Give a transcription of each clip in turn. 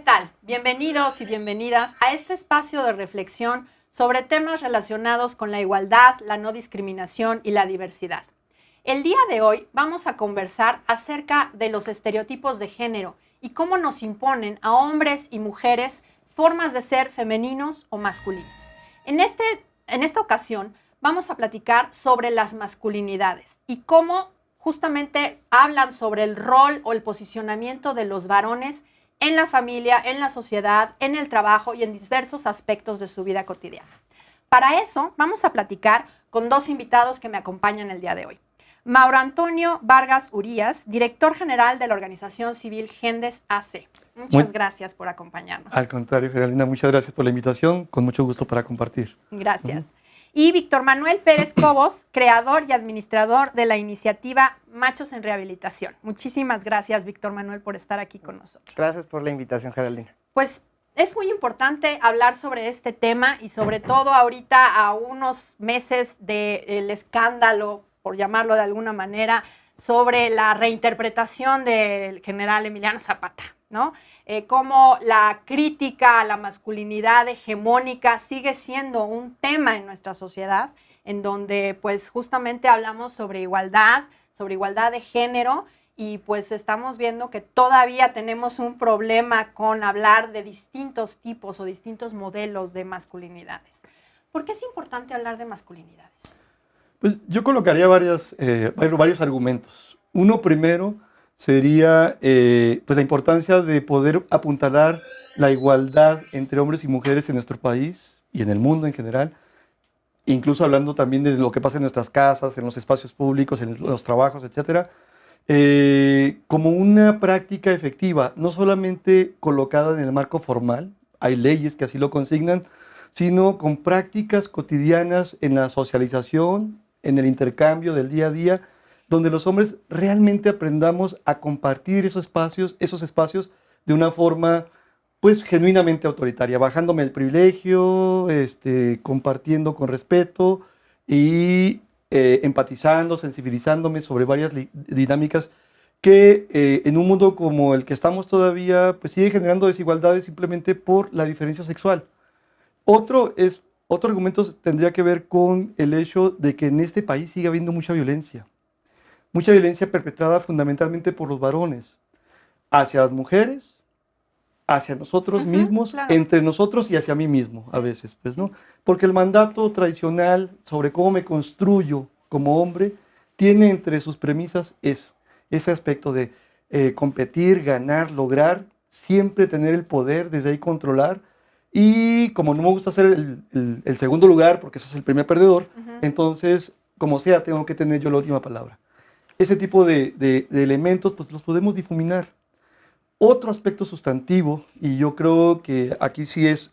tal? Bienvenidos y bienvenidas a este espacio de reflexión sobre temas relacionados con la igualdad, la no discriminación y la diversidad. El día de hoy vamos a conversar acerca de los estereotipos de género y cómo nos imponen a hombres y mujeres formas de ser femeninos o masculinos. En esta ocasión vamos a platicar sobre las masculinidades y cómo justamente hablan sobre el rol o el posicionamiento de los varones en la familia, en la sociedad, en el trabajo y en diversos aspectos de su vida cotidiana. Para eso vamos a platicar con dos invitados que me acompañan el día de hoy. Mauro Antonio Vargas Urías, director general de la organización civil Gendes AC. Muchas gracias por acompañarnos. Al contrario, Geraldina, muchas gracias por la invitación, con mucho gusto para compartir. Gracias. Y Víctor Manuel Pérez Cobos, creador y administrador de la iniciativa Machos en Rehabilitación. Muchísimas gracias, Víctor Manuel, por estar aquí con nosotros. Gracias por la invitación, Geraldina. Pues es muy importante hablar sobre este tema y sobre todo ahorita a unos meses del escándalo, por llamarlo de alguna manera, sobre la reinterpretación del general Emiliano Zapata, ¿no? Cómo la crítica a la masculinidad hegemónica sigue siendo un tema en nuestra sociedad, en donde pues justamente hablamos sobre igualdad de género, y pues estamos viendo que todavía tenemos un problema con hablar de distintos tipos o distintos modelos de masculinidades. ¿Por qué es importante hablar de masculinidades? Pues yo colocaría varios argumentos. Uno primero sería pues la importancia de poder apuntalar la igualdad entre hombres y mujeres en nuestro país y en el mundo en general, incluso hablando también de lo que pasa en nuestras casas, en los espacios públicos, en los trabajos, etcétera, como una práctica efectiva, no solamente colocada en el marco formal, hay leyes que así lo consignan, sino con prácticas cotidianas en la socialización, en el intercambio del día a día, donde los hombres realmente aprendamos a compartir esos espacios de una forma pues genuinamente autoritaria, bajándome el privilegio, compartiendo con respeto y empatizando, sensibilizándome sobre varias dinámicas que en un mundo como el que estamos todavía pues sigue generando desigualdades simplemente por la diferencia sexual. Otro argumento tendría que ver con el hecho de que en este país sigue habiendo mucha violencia perpetrada fundamentalmente por los varones, hacia las mujeres, hacia nosotros mismos, claro. entre nosotros y hacia mí mismo a veces, pues, ¿no? Porque el mandato tradicional sobre cómo me construyo como hombre tiene entre sus premisas ese aspecto de competir, ganar, lograr, siempre tener el poder, desde ahí controlar. Y como no me gusta ser el segundo lugar, porque ese es el primer perdedor, entonces, como sea, tengo que tener yo la última palabra. Ese tipo de elementos pues, los podemos difuminar. Otro aspecto sustantivo, y yo creo que aquí sí es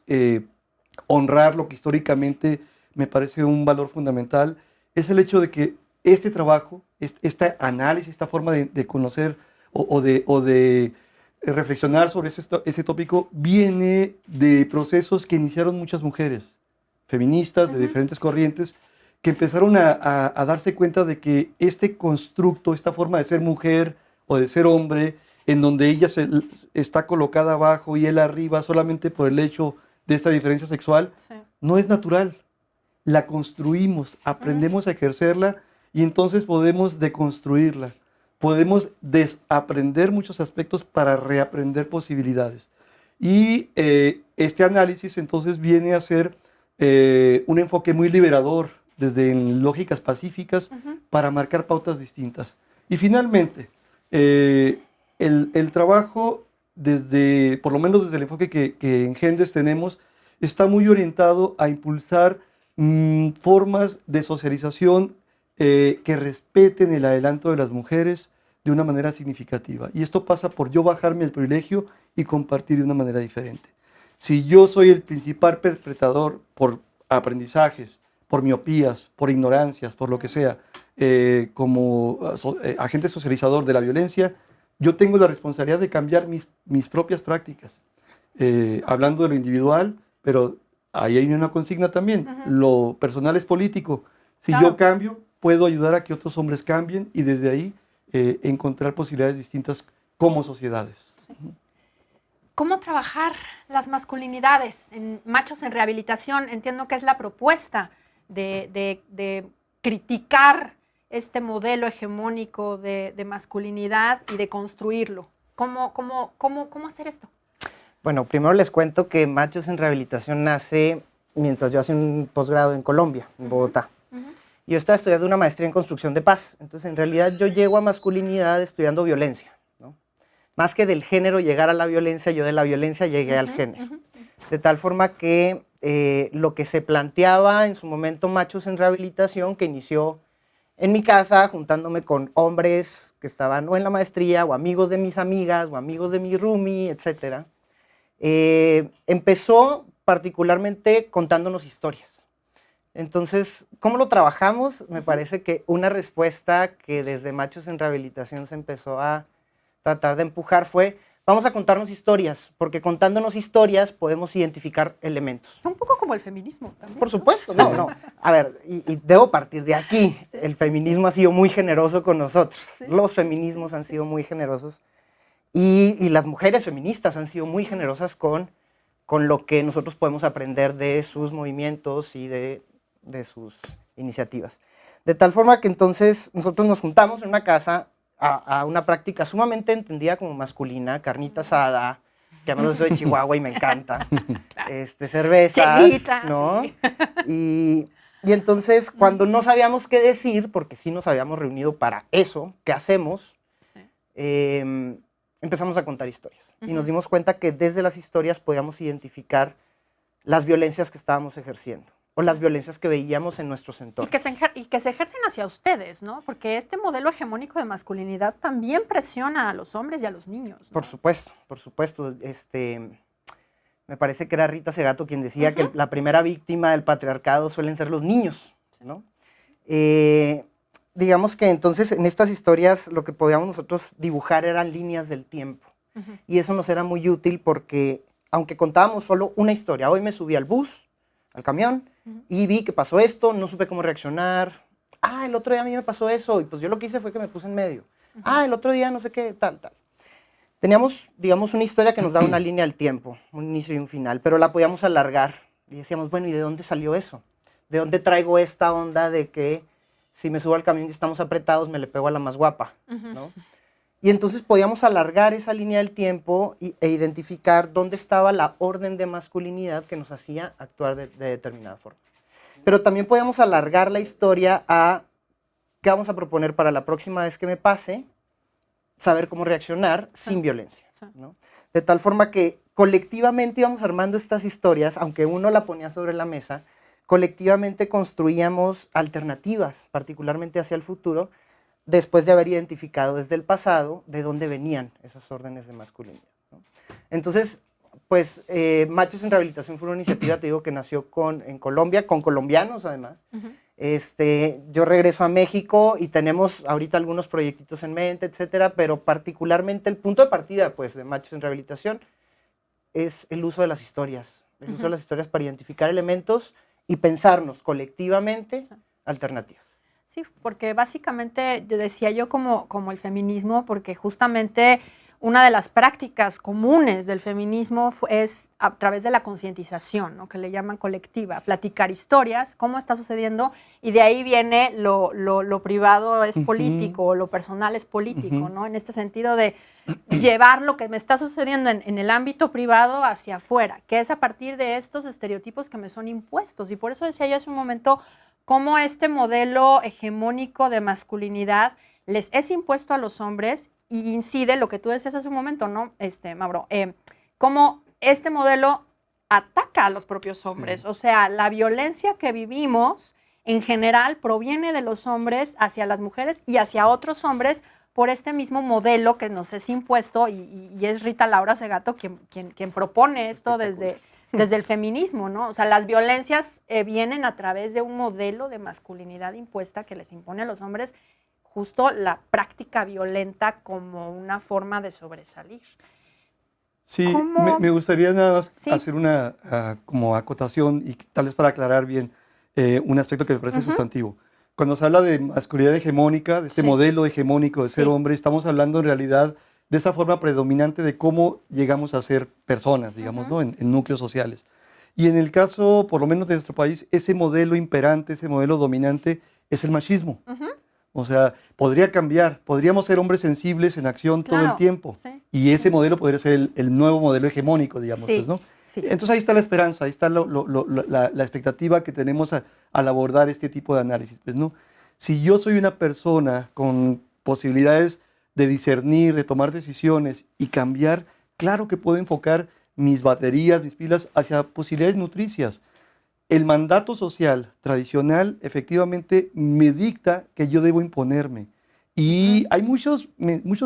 honrar lo que históricamente me parece un valor fundamental, es el hecho de que este trabajo, este análisis, esta forma de conocer o de reflexionar sobre ese tópico viene de procesos que iniciaron muchas mujeres feministas de diferentes corrientes que empezaron a darse cuenta de que este constructo, esta forma de ser mujer o de ser hombre, en donde ella está colocada abajo y él arriba solamente por el hecho de esta diferencia sexual, no es natural. La construimos, aprendemos a ejercerla y entonces podemos deconstruirla. Podemos desaprender muchos aspectos para reaprender posibilidades. Y este análisis entonces viene a ser un enfoque muy liberador desde lógicas pacíficas para marcar pautas distintas. Y finalmente, el trabajo, por lo menos desde el enfoque que en Gendes tenemos, está muy orientado a impulsar formas de socialización que respeten el adelanto de las mujeres de una manera significativa. Y esto pasa por yo bajarme el privilegio y compartir de una manera diferente. Si yo soy el principal perpetrador por aprendizajes, por miopías, por ignorancias, por lo que sea, como agente socializador de la violencia, yo tengo la responsabilidad de cambiar mis propias prácticas. Hablando de lo individual, pero ahí hay una consigna también. Lo personal es político. Si yo cambio, puedo ayudar a que otros hombres cambien y desde ahí encontrar posibilidades distintas como sociedades. ¿Cómo trabajar las masculinidades en Machos en Rehabilitación? Entiendo que es la propuesta de criticar este modelo hegemónico de masculinidad y de construirlo. ¿Cómo hacer esto? Bueno, primero les cuento que Machos en Rehabilitación nace mientras yo hacía un posgrado en Colombia, en Bogotá. Yo estaba estudiando una maestría en construcción de paz. Entonces, en realidad, yo llego a masculinidad estudiando violencia, ¿no? Más que del género llegar a la violencia, yo de la violencia llegué al género. De tal forma que lo que se planteaba en su momento Machos en Rehabilitación, que inició en mi casa, juntándome con hombres que estaban o en la maestría, o amigos de mis amigas, o amigos de mi roomie, etc. Empezó particularmente contándonos historias. Entonces, ¿cómo lo trabajamos? Me parece que una respuesta que desde Machos en Rehabilitación se empezó a tratar de empujar fue: vamos a contarnos historias, porque contándonos historias podemos identificar elementos. Un poco como el feminismo también. Por supuesto, no. A ver, y debo partir de aquí. El feminismo ha sido muy generoso con nosotros. ¿Sí? Los feminismos han sido muy generosos y las mujeres feministas han sido muy generosas con lo que nosotros podemos aprender de sus movimientos y de sus iniciativas. De tal forma que entonces nosotros nos juntamos en una casa a una práctica sumamente entendida como masculina, carnita asada, que además soy de Chihuahua y me encanta, cervezas, Chelita, ¿no? Sí. Y entonces, cuando no sabíamos qué decir, porque sí nos habíamos reunido para eso, ¿qué hacemos? Sí. Empezamos a contar historias. Y nos dimos cuenta que desde las historias podíamos identificar las violencias que estábamos ejerciendo, o las violencias que veíamos en nuestros entornos. Y que se ejercen hacia ustedes, ¿no? Porque este modelo hegemónico de masculinidad también presiona a los hombres y a los niños, ¿no? Por supuesto, por supuesto. Me parece que era Rita Segato quien decía que la primera víctima del patriarcado suelen ser los niños, ¿no? Digamos que entonces en estas historias lo que podíamos nosotros dibujar eran líneas del tiempo. Y eso nos era muy útil porque, aunque contábamos solo una historia, hoy me subí al bus, al camión, y vi que pasó esto, no supe cómo reaccionar. El otro día a mí me pasó eso, y pues yo lo que hice fue que me puse en medio. El otro día no sé qué, tal. Teníamos, digamos, una historia que nos daba una línea del tiempo, un inicio y un final, pero la podíamos alargar. Y decíamos, bueno, ¿y de dónde salió eso? ¿De dónde traigo esta onda de que si me subo al camión y estamos apretados, me le pego a la más guapa, ¿no? Y entonces podíamos alargar esa línea del tiempo e identificar dónde estaba la orden de masculinidad que nos hacía actuar de determinada forma. Pero también podíamos alargar la historia a qué vamos a proponer para la próxima vez que me pase, saber cómo reaccionar sin violencia, ¿no? De tal forma que colectivamente íbamos armando estas historias, aunque uno la ponía sobre la mesa, colectivamente construíamos alternativas, particularmente hacia el futuro, después de haber identificado desde el pasado de dónde venían esas órdenes de masculinidad, ¿no? Entonces, pues, Machos en Rehabilitación fue una iniciativa, te digo, que nació en Colombia, con colombianos además. Yo regreso a México y tenemos ahorita algunos proyectitos en mente, etcétera, pero particularmente el punto de partida, pues, de Machos en Rehabilitación es el uso de las historias, el uso de las historias para identificar elementos y pensarnos colectivamente alternativas. Sí, porque básicamente decía yo como el feminismo, porque justamente una de las prácticas comunes del feminismo es a través de la concientización, ¿no? Que le llaman colectiva, platicar historias, cómo está sucediendo, y de ahí viene lo privado es político, lo personal es político, ¿no? En este sentido de llevar lo que me está sucediendo en el ámbito privado hacia afuera, que es a partir de estos estereotipos que me son impuestos. Y por eso decía yo hace un momento cómo este modelo hegemónico de masculinidad les es impuesto a los hombres y incide lo que tú decías hace un momento, ¿no, Mauro? Cómo este modelo ataca a los propios hombres. Sí. O sea, la violencia que vivimos en general proviene de los hombres hacia las mujeres y hacia otros hombres por este mismo modelo que nos es impuesto, y es Rita Laura Segato quien propone esto desde el feminismo, ¿no? O sea, las violencias vienen a través de un modelo de masculinidad impuesta que les impone a los hombres justo la práctica violenta como una forma de sobresalir. Sí, me gustaría nada más hacer una como acotación y tal vez para aclarar bien un aspecto que me parece sustantivo. Cuando se habla de masculinidad hegemónica, de este modelo hegemónico de ser hombre, estamos hablando en realidad de esa forma predominante de cómo llegamos a ser personas, digamos, ¿no? En núcleos sociales. Y en el caso, por lo menos de nuestro país, ese modelo imperante, ese modelo dominante es el machismo. O sea, podría cambiar, podríamos ser hombres sensibles en acción todo el Claro, tiempo. sí, Y ese sí. modelo podría ser el nuevo modelo hegemónico, digamos, Sí, pues, ¿no? sí. Entonces ahí está la esperanza, ahí está la expectativa que tenemos al abordar este tipo de análisis, pues, ¿no? Si yo soy una persona con posibilidades de discernir, de tomar decisiones y cambiar, claro que puedo enfocar mis baterías, mis pilas hacia posibilidades nutricias. El mandato social tradicional efectivamente me dicta que yo debo imponerme. Y hay muchos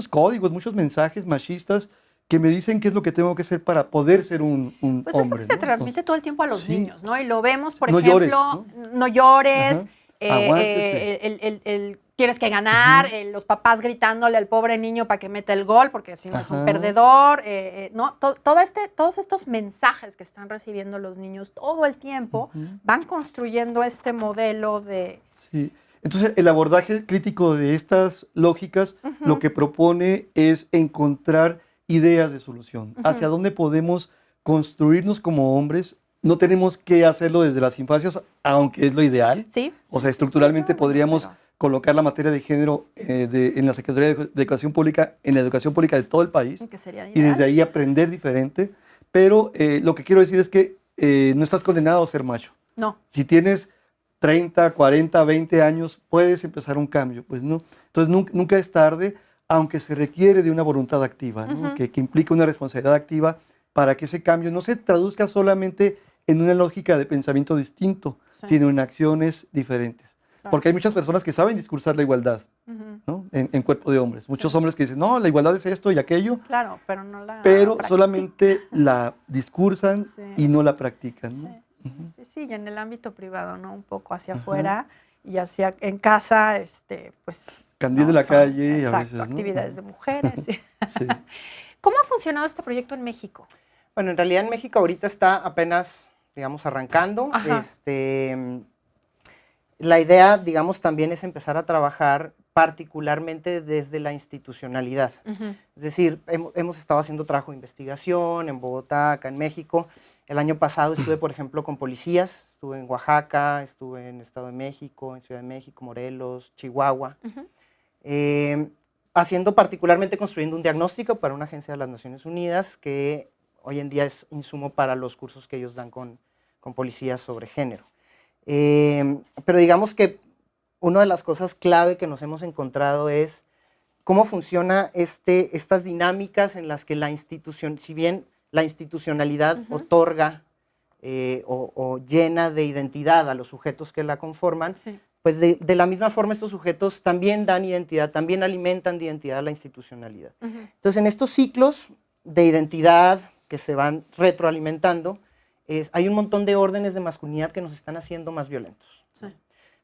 códigos, muchos mensajes machistas que me dicen qué es lo que tengo que hacer para poder ser un Pues es lo que hombre, se ¿no? transmite Entonces, todo el tiempo a los sí, niños, ¿no? Y lo vemos, por no llores, ejemplo, ¿no? no llores, Ajá. Aguántese. tienes que ganar, Ujú. los papás gritándole al pobre niño para que meta el gol, porque si no es un Ajá. perdedor, ¿no? Todos estos mensajes que están recibiendo los niños todo el tiempo Ujú. van construyendo este modelo de... Sí. Entonces, el abordaje crítico de estas lógicas lo que propone es encontrar ideas de solución. Hacia dónde podemos construirnos como hombres. No tenemos que hacerlo desde las infancias, aunque es lo ideal. Sí. O sea, Sí, estructuralmente no, bueno, podríamos pero- colocar la materia de género en la Secretaría de Educación Pública, en la educación pública de todo el país, que sería y desde ideal. ahí aprender diferente. Pero lo que quiero decir es que no estás condenado a ser macho. No. Si tienes 30, 40, 20 años, puedes empezar un cambio, pues no. Entonces nunca es tarde, aunque se requiere de una voluntad activa, ¿no? Que implica una responsabilidad activa para que ese cambio no se traduzca solamente en una lógica de pensamiento distinto, Sí. sino en acciones diferentes. Claro. Porque hay muchas personas que saben discursar la igualdad, ¿no? En cuerpo de hombres. Muchos hombres que dicen, no, la igualdad es esto y aquello, Claro, pero no la pero practican. solamente la discursan Sí. y no la practican, ¿no? Sí, y en el ámbito privado, ¿no? Un poco hacia Ajá. afuera y hacia en casa, pues... Candil de no, la son, calle, exacto, a veces, ¿no? actividades de mujeres. Sí. ¿Cómo ha funcionado este proyecto en México? Bueno, en realidad en México ahorita está apenas, digamos, arrancando. Ajá. La idea, digamos, también es empezar a trabajar particularmente desde la institucionalidad. Es decir, hemos estado haciendo trabajo de investigación en Bogotá, acá en México. El año pasado estuve, por ejemplo, con policías. Estuve en Oaxaca, estuve en Estado de México, en Ciudad de México, Morelos, Chihuahua. Haciendo particularmente, construyendo un diagnóstico para una agencia de las Naciones Unidas que hoy en día es insumo para los cursos que ellos dan con policías sobre género. Pero digamos que una de las cosas clave que nos hemos encontrado es cómo funciona estas dinámicas en las que la institución, si bien la institucionalidad otorga o llena de identidad a los sujetos que la conforman, Sí. pues de la misma forma estos sujetos también dan identidad, también alimentan de identidad a la institucionalidad. Entonces, en estos ciclos de identidad que se van retroalimentando, hay un montón de órdenes de masculinidad que nos están haciendo más violentos. Sí.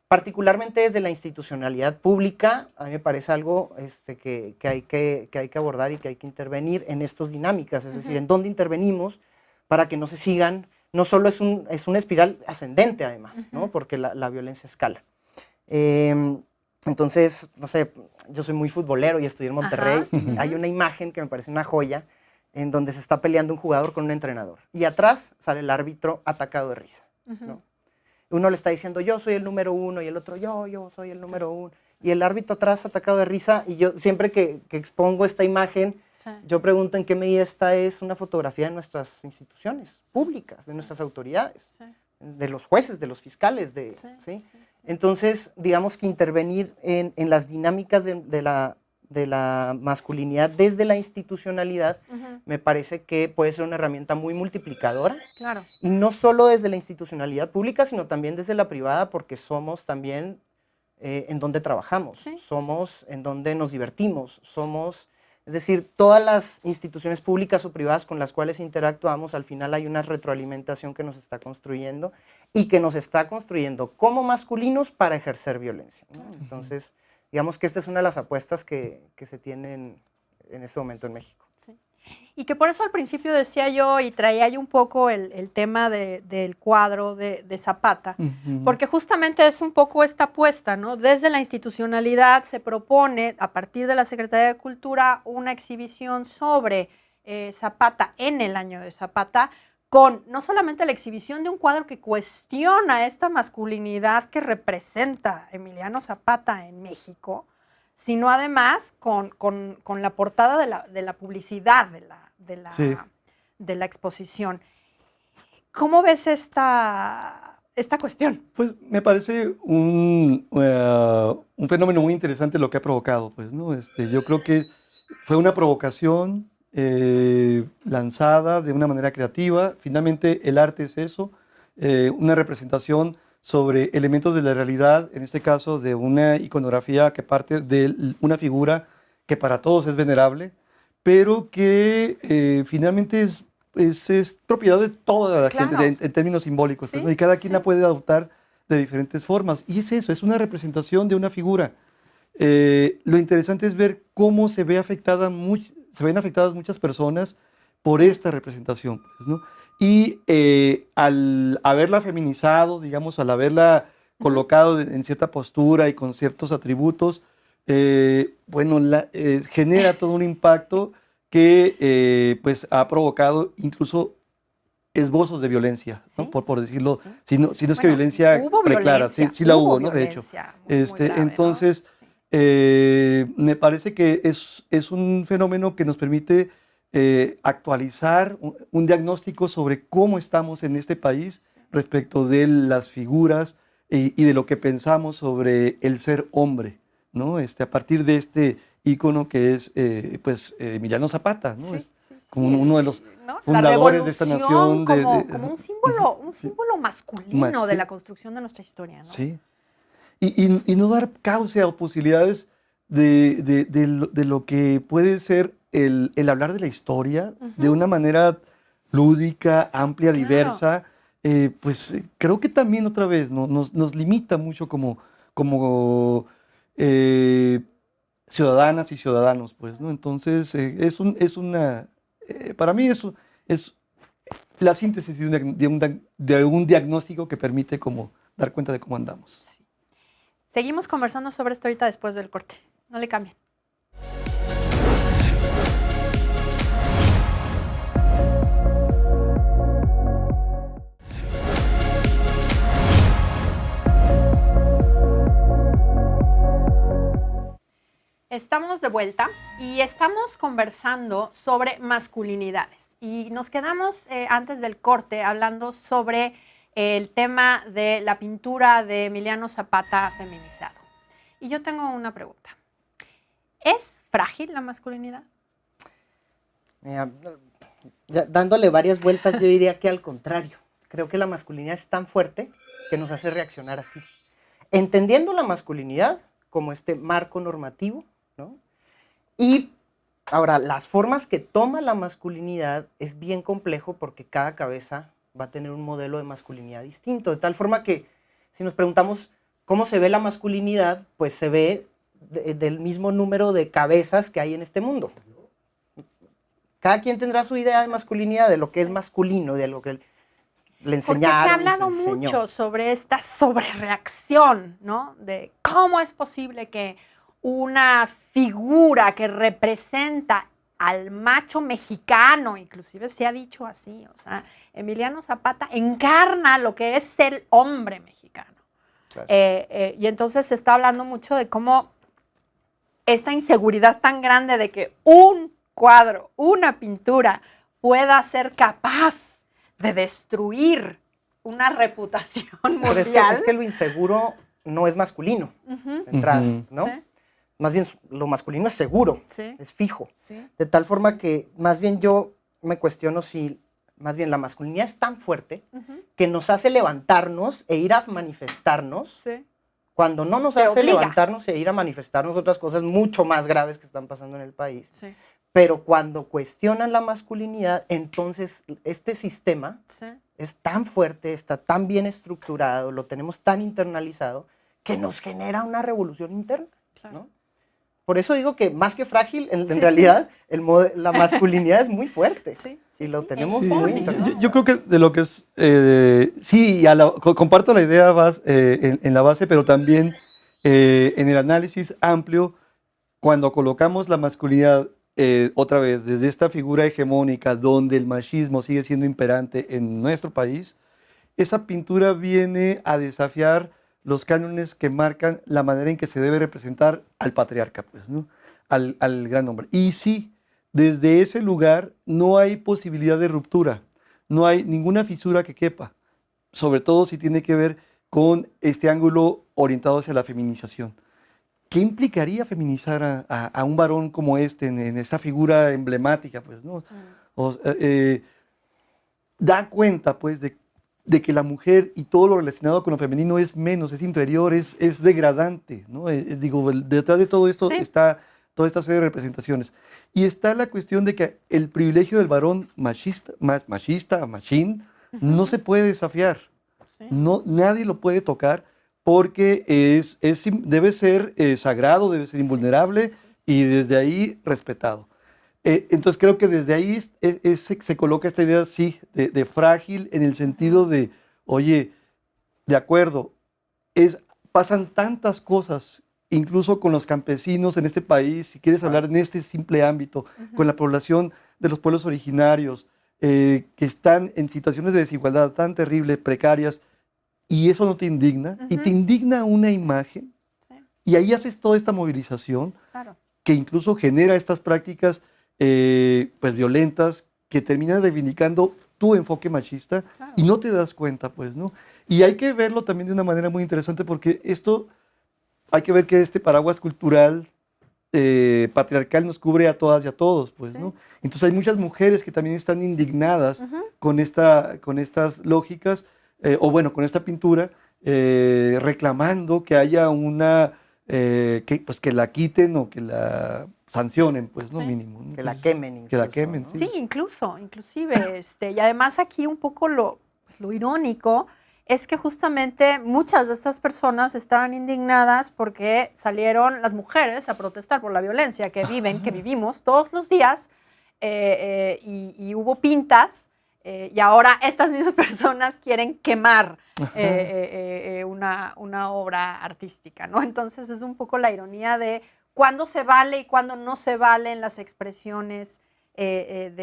Particularmente desde la institucionalidad pública, a mí me parece algo que hay que abordar y que hay que intervenir en estas dinámicas, es decir, en dónde intervenimos para que no se sigan, no solo es una espiral ascendente además, ¿no? Porque la violencia escala. Entonces, no sé, yo soy muy futbolero y estudié en Monterrey, y hay una imagen que me parece una joya, en donde se está peleando un jugador con un entrenador. Y atrás sale el árbitro atacado de risa, ¿no? Uno le está diciendo, yo soy el número uno, y el otro, yo soy el número uno. Y el árbitro atrás atacado de risa, y yo siempre que expongo esta imagen, yo pregunto en qué medida esta es una fotografía de nuestras instituciones públicas, de nuestras autoridades, de los jueces, de los fiscales, ¿sí? Entonces, digamos que intervenir en las dinámicas de la masculinidad desde la institucionalidad, me parece que puede ser una herramienta muy multiplicadora. Claro. Y no solo desde la institucionalidad pública, sino también desde la privada, porque somos también en donde trabajamos, somos en donde nos divertimos, es decir, todas las instituciones públicas o privadas con las cuales interactuamos, al final hay una retroalimentación que nos está construyendo y que nos está construyendo como masculinos para ejercer violencia, ¿no? Entonces, digamos que esta es una de las apuestas que se tienen en este momento en México. Sí. Y que por eso al principio decía yo y traía yo un poco el tema del cuadro de Zapata, porque justamente es un poco esta apuesta, ¿no? Desde la institucionalidad se propone, a partir de la Secretaría de Cultura, una exhibición sobre Zapata en el año de Zapata, con no solamente la exhibición de un cuadro que cuestiona esta masculinidad que representa Emiliano Zapata en México, sino además con la portada de la publicidad Sí. de la exposición. ¿Cómo ves esta cuestión? Pues me parece un fenómeno muy interesante lo que ha provocado, pues, ¿no? Yo creo que fue una provocación lanzada de una manera creativa. Finalmente, el arte es eso, una representación sobre elementos de la realidad, en este caso de una iconografía que parte de una figura que para todos es venerable, pero que finalmente es propiedad de toda la Claro. gente en términos simbólicos, pues, Sí, ¿no? Y cada quien sí. la puede adoptar de diferentes formas. Y es eso, es una representación de una figura. Lo interesante es ver cómo se ven afectadas muchas personas por esta representación, pues, ¿no? Y al haberla feminizado, digamos, al haberla colocado en cierta postura y con ciertos atributos, bueno, genera todo un impacto que pues ha provocado incluso esbozos de violencia, ¿no? Sí, Por decirlo, sí. si no es que Bueno, violencia hubo preclara, sí, violencia, sí la hubo hubo, ¿no? De hecho. violencia muy grave, ¿no? Entonces, me parece que es un fenómeno que nos permite actualizar un diagnóstico sobre cómo estamos en este país respecto de las figuras y de lo que pensamos sobre el ser hombre, ¿no? A partir de este ícono que es pues Emiliano Zapata, ¿no? Sí, Es sí, como sí, uno de los ¿no? La fundadores de esta revolución nación. como un Sí, símbolo masculino de sí, la construcción de nuestra historia, ¿no? sí. Y no dar cauce o posibilidades de lo que puede ser el hablar de la historia de una manera lúdica, amplia, Claro. diversa, pues creo que también otra vez nos limita mucho como ciudadanas y ciudadanos, pues, ¿no? Entonces, para mí es la síntesis de un diagnóstico que permite como dar cuenta de cómo andamos. Seguimos conversando sobre esto ahorita después del corte. No le cambien. Estamos de vuelta y estamos conversando sobre masculinidades. Y nos quedamos antes del corte hablando sobre el tema de la pintura de Emiliano Zapata feminizado. Y yo tengo una pregunta. ¿Es frágil la masculinidad? Mira, dándole varias vueltas, yo diría que al contrario. Creo que la masculinidad es tan fuerte que nos hace reaccionar así. Entendiendo la masculinidad como este marco normativo, ¿no? Y ahora, las formas que toma la masculinidad es bien complejo porque cada cabeza va a tener un modelo de masculinidad distinto, de tal forma que si nos preguntamos cómo se ve la masculinidad, pues se ve del mismo número de cabezas que hay en este mundo. Cada quien tendrá su idea de masculinidad, de lo que es masculino, de lo que le enseñaron. Porque se ha hablado mucho sobre esta sobrereacción, ¿no? De cómo es posible que una figura que representa al macho mexicano, inclusive se ha dicho así, o sea, Emiliano Zapata encarna lo que es el hombre mexicano. Claro. Y entonces se está hablando mucho de cómo esta inseguridad tan grande de que un cuadro, una pintura pueda ser capaz de destruir una reputación mundial. Pero es que lo inseguro no es masculino, de entrada, ¿no? Sí. Más bien lo masculino es seguro, sí, es fijo. Sí. De tal forma que más bien yo me cuestiono si más bien la masculinidad es tan fuerte que nos hace levantarnos e ir a manifestarnos, sí, cuando no nos hace levantarnos e ir a manifestarnos otras cosas mucho más graves que están pasando en el país. Sí. Pero cuando cuestionan la masculinidad, entonces este sistema, sí, es tan fuerte, está tan bien estructurado, lo tenemos tan internalizado, que nos genera una revolución interna, claro, ¿no? Por eso digo que más que frágil, en realidad la masculinidad es muy fuerte. Sí, y lo sí, tenemos Sí, muy impone, internado. ¿no? yo creo que de lo que es, sí, comparto la idea en la base, pero también en el análisis amplio, cuando colocamos la masculinidad otra vez desde esta figura hegemónica donde el machismo sigue siendo imperante en nuestro país, esa pintura viene a desafiar los cánones que marcan la manera en que se debe representar al patriarca, pues, ¿no? Al gran hombre. Y sí, desde ese lugar no hay posibilidad de ruptura, no hay ninguna fisura que quepa, sobre todo si tiene que ver con este ángulo orientado hacia la feminización. ¿Qué implicaría feminizar a un varón como este en esta figura emblemática, pues, ¿no? O sea, da cuenta, pues, de que la mujer y todo lo relacionado con lo femenino es menos, es inferior, es degradante, ¿no? Digo, detrás de todo esto Sí. está toda esta serie de representaciones. Y está la cuestión de que el privilegio del varón machista, machín, no se puede desafiar. Sí. No, nadie lo puede tocar porque debe ser sagrado, debe ser invulnerable y desde ahí respetado. Entonces creo que desde ahí se coloca esta idea, sí, de frágil en el sentido de, oye, de acuerdo, pasan tantas cosas, incluso con los campesinos en este país, si quieres hablar en este simple ámbito, con la población de los pueblos originarios, que están en situaciones de desigualdad tan terribles, precarias, y eso no te indigna, y te indigna una imagen, Sí. y ahí haces toda esta movilización Claro. que incluso genera estas prácticas pues violentas que terminan reivindicando tu enfoque machista Claro. y no te das cuenta, pues, ¿no? Y hay que verlo también de una manera muy interesante porque hay que ver que este paraguas cultural patriarcal nos cubre a todas y a todos, pues, Sí. ¿no? Entonces hay muchas mujeres que también están indignadas con estas lógicas, o bueno, con esta pintura, reclamando que haya que la quiten o que la sancionen, pues, ¿no? Sí. Mínimo, ¿no? Que la Entonces, quemen que la incluso, quemen, ¿no? sí. Sí, inclusive, y además aquí un poco lo irónico es que justamente muchas de estas personas estaban indignadas porque salieron las mujeres a protestar por la violencia que vivimos todos los días y hubo pintas y ahora estas mismas personas quieren quemar una obra artística, ¿no? Entonces es un poco la ironía de cuándo se vale y cuándo no se valen las expresiones pues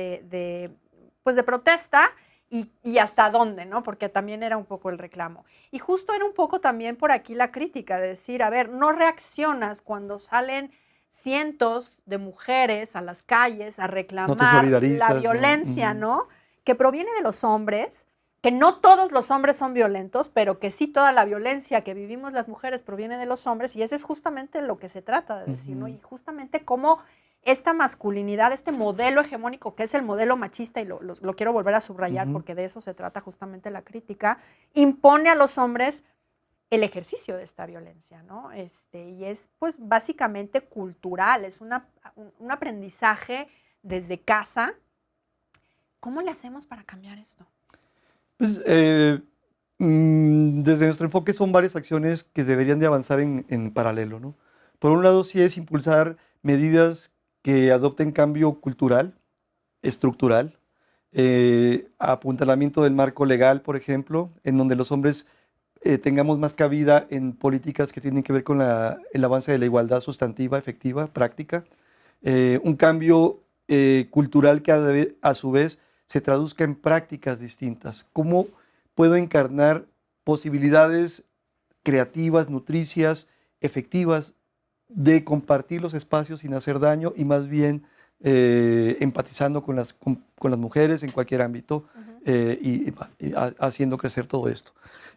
de protesta y hasta dónde, ¿no? Porque también era un poco el reclamo. Y justo era un poco también por aquí la crítica, de decir, a ver, no reaccionas cuando salen cientos de mujeres a las calles a reclamar solidarizas, la ¿no? violencia, ¿no? Que proviene de los hombres, que no todos los hombres son violentos, pero que sí toda la violencia que vivimos las mujeres proviene de los hombres, y ese es justamente lo que se trata de decir, ¿no? Y justamente cómo esta masculinidad, este modelo hegemónico que es el modelo machista, y lo quiero volver a subrayar porque de eso se trata justamente la crítica, impone a los hombres el ejercicio de esta violencia, ¿no? Y es pues básicamente cultural, es un aprendizaje desde casa. ¿Cómo le hacemos para cambiar esto? Pues, desde nuestro enfoque son varias acciones que deberían de avanzar en paralelo, ¿no? Por un lado, sí es impulsar medidas que adopten cambio cultural, estructural, apuntalamiento del marco legal, por ejemplo, en donde los hombres tengamos más cabida en políticas que tienen que ver con el avance de la igualdad sustantiva, efectiva, práctica, un cambio cultural que a su vez se traduzca en prácticas distintas. ¿Cómo puedo encarnar posibilidades creativas, nutricias, efectivas de compartir los espacios sin hacer daño y más bien empatizando con las mujeres en cualquier ámbito y haciendo crecer todo esto?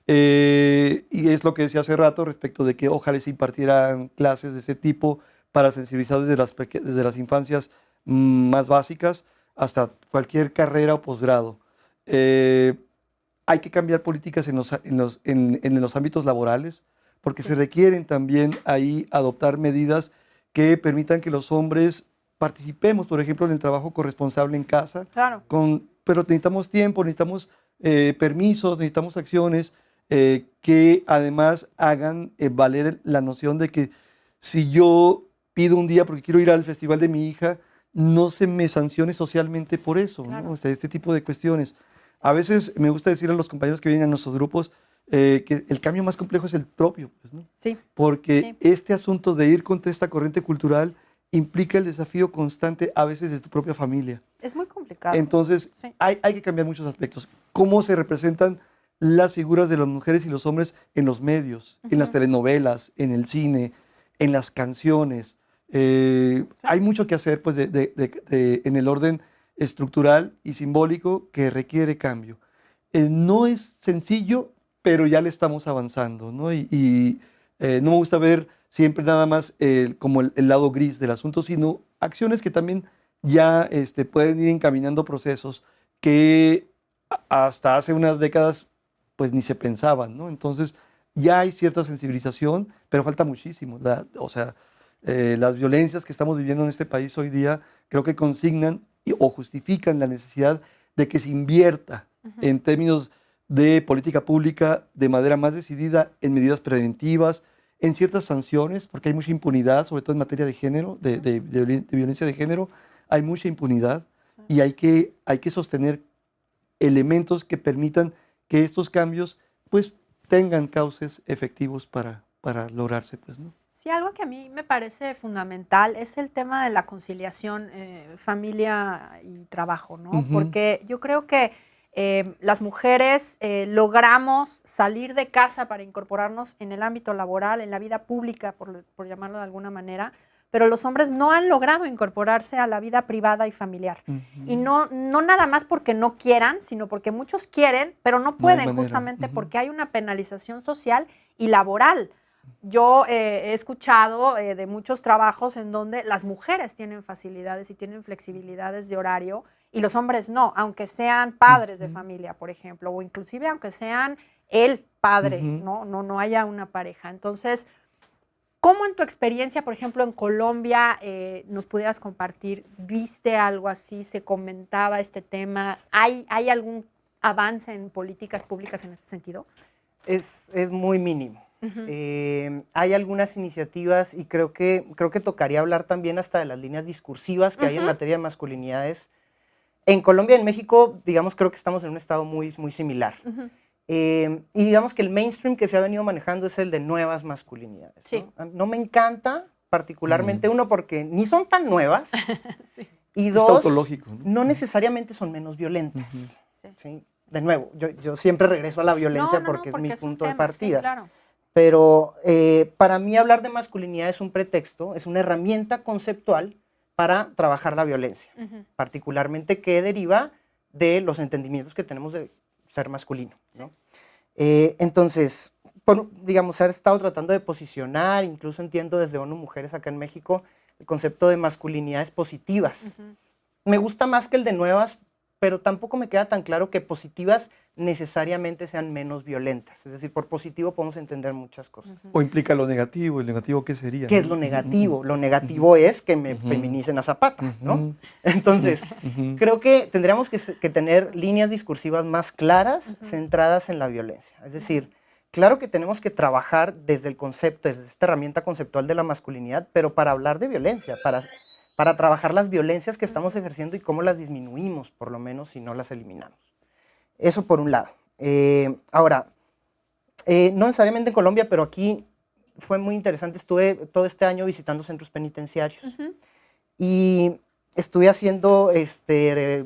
Y es lo que decía hace rato respecto de que ojalá se impartieran clases de ese tipo para sensibilizar desde las infancias más básicas hasta cualquier carrera o posgrado. Hay que cambiar políticas en los ámbitos laborales, porque se requieren también ahí adoptar medidas que permitan que los hombres participemos, por ejemplo, en el trabajo corresponsable en casa. Claro. Pero necesitamos tiempo, necesitamos permisos, necesitamos acciones que además hagan valer la noción de que si yo pido un día porque quiero ir al festival de mi hija, no se me sancione socialmente por eso, Claro. ¿no? O sea, este tipo de cuestiones. A veces me gusta decir a los compañeros que vienen a nuestros grupos que el cambio más complejo es el propio, pues, ¿no? Sí, Porque sí. este asunto de ir contra esta corriente cultural implica el desafío constante a veces de tu propia familia. Es muy complicado. Entonces, Sí. hay que cambiar muchos aspectos. Cómo se representan las figuras de las mujeres y los hombres en los medios, en las Ujú. telenovelas, en el cine, en las canciones. Hay mucho que hacer pues, en el orden estructural y simbólico que requiere cambio. No es sencillo, pero ya le estamos avanzando, ¿no? No me gusta ver siempre nada más como el lado gris del asunto, sino acciones que también ya pueden ir encaminando procesos que hasta hace unas décadas pues ni se pensaban, ¿no? Entonces ya hay cierta sensibilización, pero falta muchísimo. O sea, las violencias que estamos viviendo en este país hoy día creo que consignan o justifican la necesidad de que se invierta en términos de política pública de manera más decidida en medidas preventivas, en ciertas sanciones, porque hay mucha impunidad, sobre todo en materia de género, de violencia de género, hay mucha impunidad y hay que sostener elementos que permitan que estos cambios pues tengan cauces efectivos para lograrse, pues, ¿no? Sí, algo que a mí me parece fundamental es el tema de la conciliación familia y trabajo, ¿no? Ujú. Porque yo creo que las mujeres logramos salir de casa para incorporarnos en el ámbito laboral, en la vida pública, por llamarlo de alguna manera, pero los hombres no han logrado incorporarse a la vida privada y familiar. Y no nada más porque no quieran, sino porque muchos quieren, pero no No hay pueden, manera. justamente Ujú. porque hay una penalización social y laboral. Yo he escuchado de muchos trabajos en donde las mujeres tienen facilidades y tienen flexibilidades de horario y los hombres no, aunque sean padres de Ujú. familia, por ejemplo, o inclusive aunque sean el padre, Ujú. no haya una pareja. Entonces, ¿cómo en tu experiencia, por ejemplo, en Colombia, nos pudieras compartir? ¿Viste algo así? ¿Se comentaba este tema? ¿Hay algún avance en políticas públicas en este sentido? Es muy mínimo. Ujú. Hay algunas iniciativas y creo que tocaría hablar también hasta de las líneas discursivas que hay en Ujú. materia de masculinidades. En Colombia y en México, digamos, creo que estamos en un estado muy similar. Ujú. Y digamos que el mainstream que se ha venido manejando es el de nuevas masculinidades. Sí. No me encanta particularmente, uno, porque ni son tan nuevas, Sí. y Está dos, autológico, ¿no? no necesariamente son menos violentas. Sí. ¿Sí? De nuevo, yo siempre regreso a la violencia porque es mi un punto de tema, partida. Sí, claro. Pero para mí hablar de masculinidad es un pretexto, es una herramienta conceptual para trabajar la violencia, Ujú. particularmente que deriva de los entendimientos que tenemos de ser masculino, ¿no? Entonces, digamos, se ha estado tratando de posicionar, incluso entiendo desde ONU Mujeres acá en México, el concepto de masculinidades positivas. Ujú. Me gusta más que el de nuevas, pero tampoco me queda tan claro que positivas necesariamente sean menos violentas. Es decir, por positivo podemos entender muchas cosas. Ujú. O implica lo negativo. ¿El negativo qué sería? ¿Qué es no? lo Ujú, negativo? ujú, Lo negativo es que me Ujú. feminicen a Zapata, ¿no? ujú, Entonces, ujú. creo que tendríamos que tener líneas discursivas más claras, Ujú. centradas en la violencia. Es decir, claro que tenemos que trabajar desde el concepto, desde esta herramienta conceptual de la masculinidad, pero para hablar de violencia, para trabajar las violencias que estamos ejerciendo y cómo las disminuimos, por lo menos, si no las eliminamos. Eso por un lado. Ahora, no necesariamente en Colombia, pero aquí fue muy interesante. Estuve todo este año visitando centros penitenciarios. Ujú. Y estuve haciendo,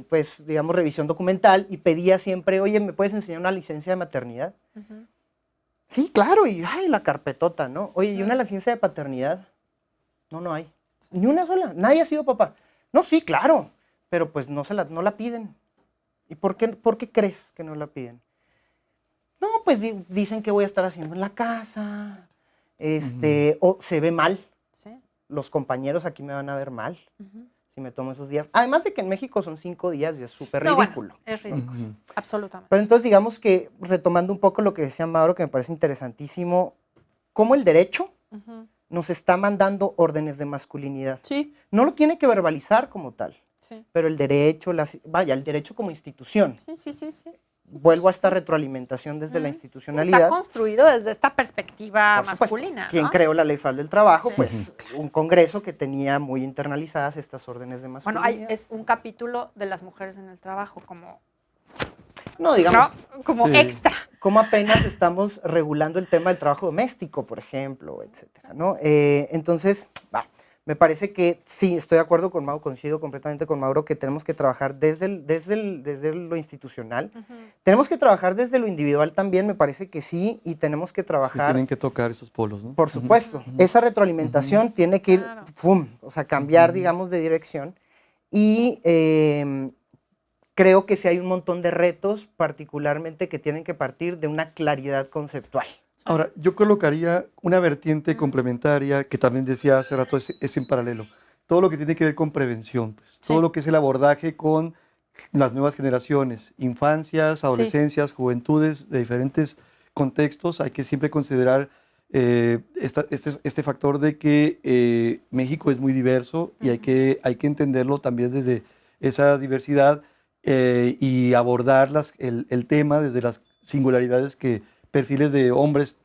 pues, digamos, revisión documental y pedía siempre, oye, ¿me puedes enseñar una licencia de maternidad? Ujú. Sí, claro, y ay, la carpetota, ¿no? Oye, ¿y una Mm. licencia de paternidad? No hay. Ni una sola, nadie ha sido papá. No, sí, claro, pero pues no la piden. ¿Y por qué crees que no la piden? No, pues dicen que voy a estar haciendo en la casa, o se ve mal. Sí. Los compañeros aquí me van a ver mal Ujú. si me tomo esos días. Además de que en México son 5 días y es súper No, bueno, ridículo. es ridículo, Ujú. absolutamente. Pero entonces digamos que, retomando un poco lo que decía Mauro, que me parece interesantísimo, cómo el derecho Ujú. nos está mandando órdenes de masculinidad. Sí, No lo tiene que verbalizar como tal, sí. pero el derecho, el derecho como institución, Sí. vuelvo a esta retroalimentación desde la Está institucionalidad. construido desde esta perspectiva Por supuesto. masculina, ¿Quién ¿no? creó la Ley Federal del Trabajo? Sí. Pues un congreso que tenía muy internalizadas estas órdenes de Bueno, masculinidad. es un capítulo de las mujeres en el trabajo, como, No, digamos, ¿no? Como Sí. extra. como apenas estamos regulando el tema del trabajo doméstico, por ejemplo, etcétera, ¿no? Entonces, me parece que sí, estoy de acuerdo con Mauro, coincido completamente con Mauro, que tenemos que trabajar desde lo institucional. Tenemos que trabajar desde lo individual también, me parece que sí, y tenemos que Sí, trabajar, tienen que tocar esos polos, ¿no? por supuesto, esa retroalimentación tiene que ir, Claro. ¡fum!, o sea, cambiar, Ujú. digamos, de dirección. Y creo que sí hay un montón de retos, particularmente que tienen que partir de una claridad conceptual. Ahora, yo colocaría una vertiente complementaria que también decía hace rato, es en paralelo. Todo lo que tiene que ver con prevención, pues, todo Sí. lo que es el abordaje con las nuevas generaciones, infancias, adolescencias, juventudes de diferentes contextos. Hay que siempre considerar este factor de que México es muy diverso y hay que entenderlo también desde esa diversidad y abordar el tema desde las singularidades que perfiles de hombres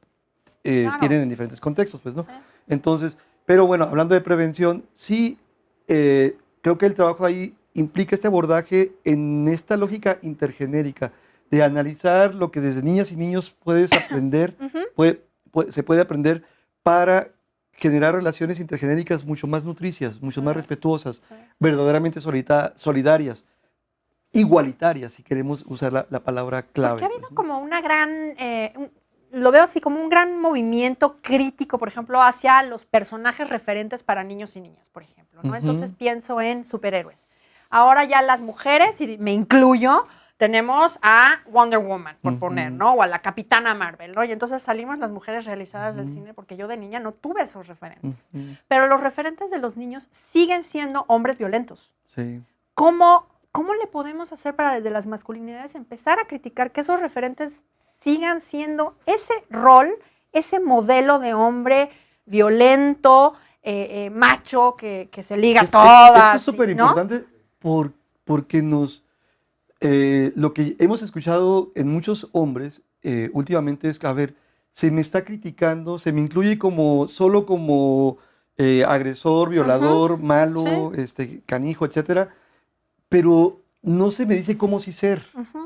Claro. tienen en diferentes contextos, pues, ¿no? Sí. Entonces, pero bueno, hablando de prevención, sí, creo que el trabajo ahí implica este abordaje en esta lógica intergenérica de analizar lo que desde niñas y niños puedes aprender, se puede aprender para generar relaciones intergenéricas mucho más nutricias, mucho más respetuosas, verdaderamente solidarias, igualitarias, si queremos usar la palabra clave. Porque ha habido pues, ¿no? como una gran, lo veo así como un gran movimiento crítico, por ejemplo, hacia los personajes referentes para niños y niñas, por ejemplo, ¿no? Ujú. Entonces pienso en superhéroes. Ahora ya las mujeres, y me incluyo, tenemos a Wonder Woman, por poner, ¿no? O a la Capitana Marvel, ¿no? Y entonces salimos las mujeres realizadas del cine porque yo de niña no tuve esos referentes. Pero los referentes de los niños siguen siendo hombres violentos. Sí. ¿Cómo le podemos hacer para desde las masculinidades empezar a criticar que esos referentes sigan siendo ese rol, ese modelo de hombre violento, macho, que se liga Esto todas? es súper ¿no? importante porque lo que hemos escuchado en muchos hombres últimamente es que, a ver, se me está criticando, se me incluye solo como agresor, violador, malo, canijo, etcétera, pero no se me dice cómo sí ser,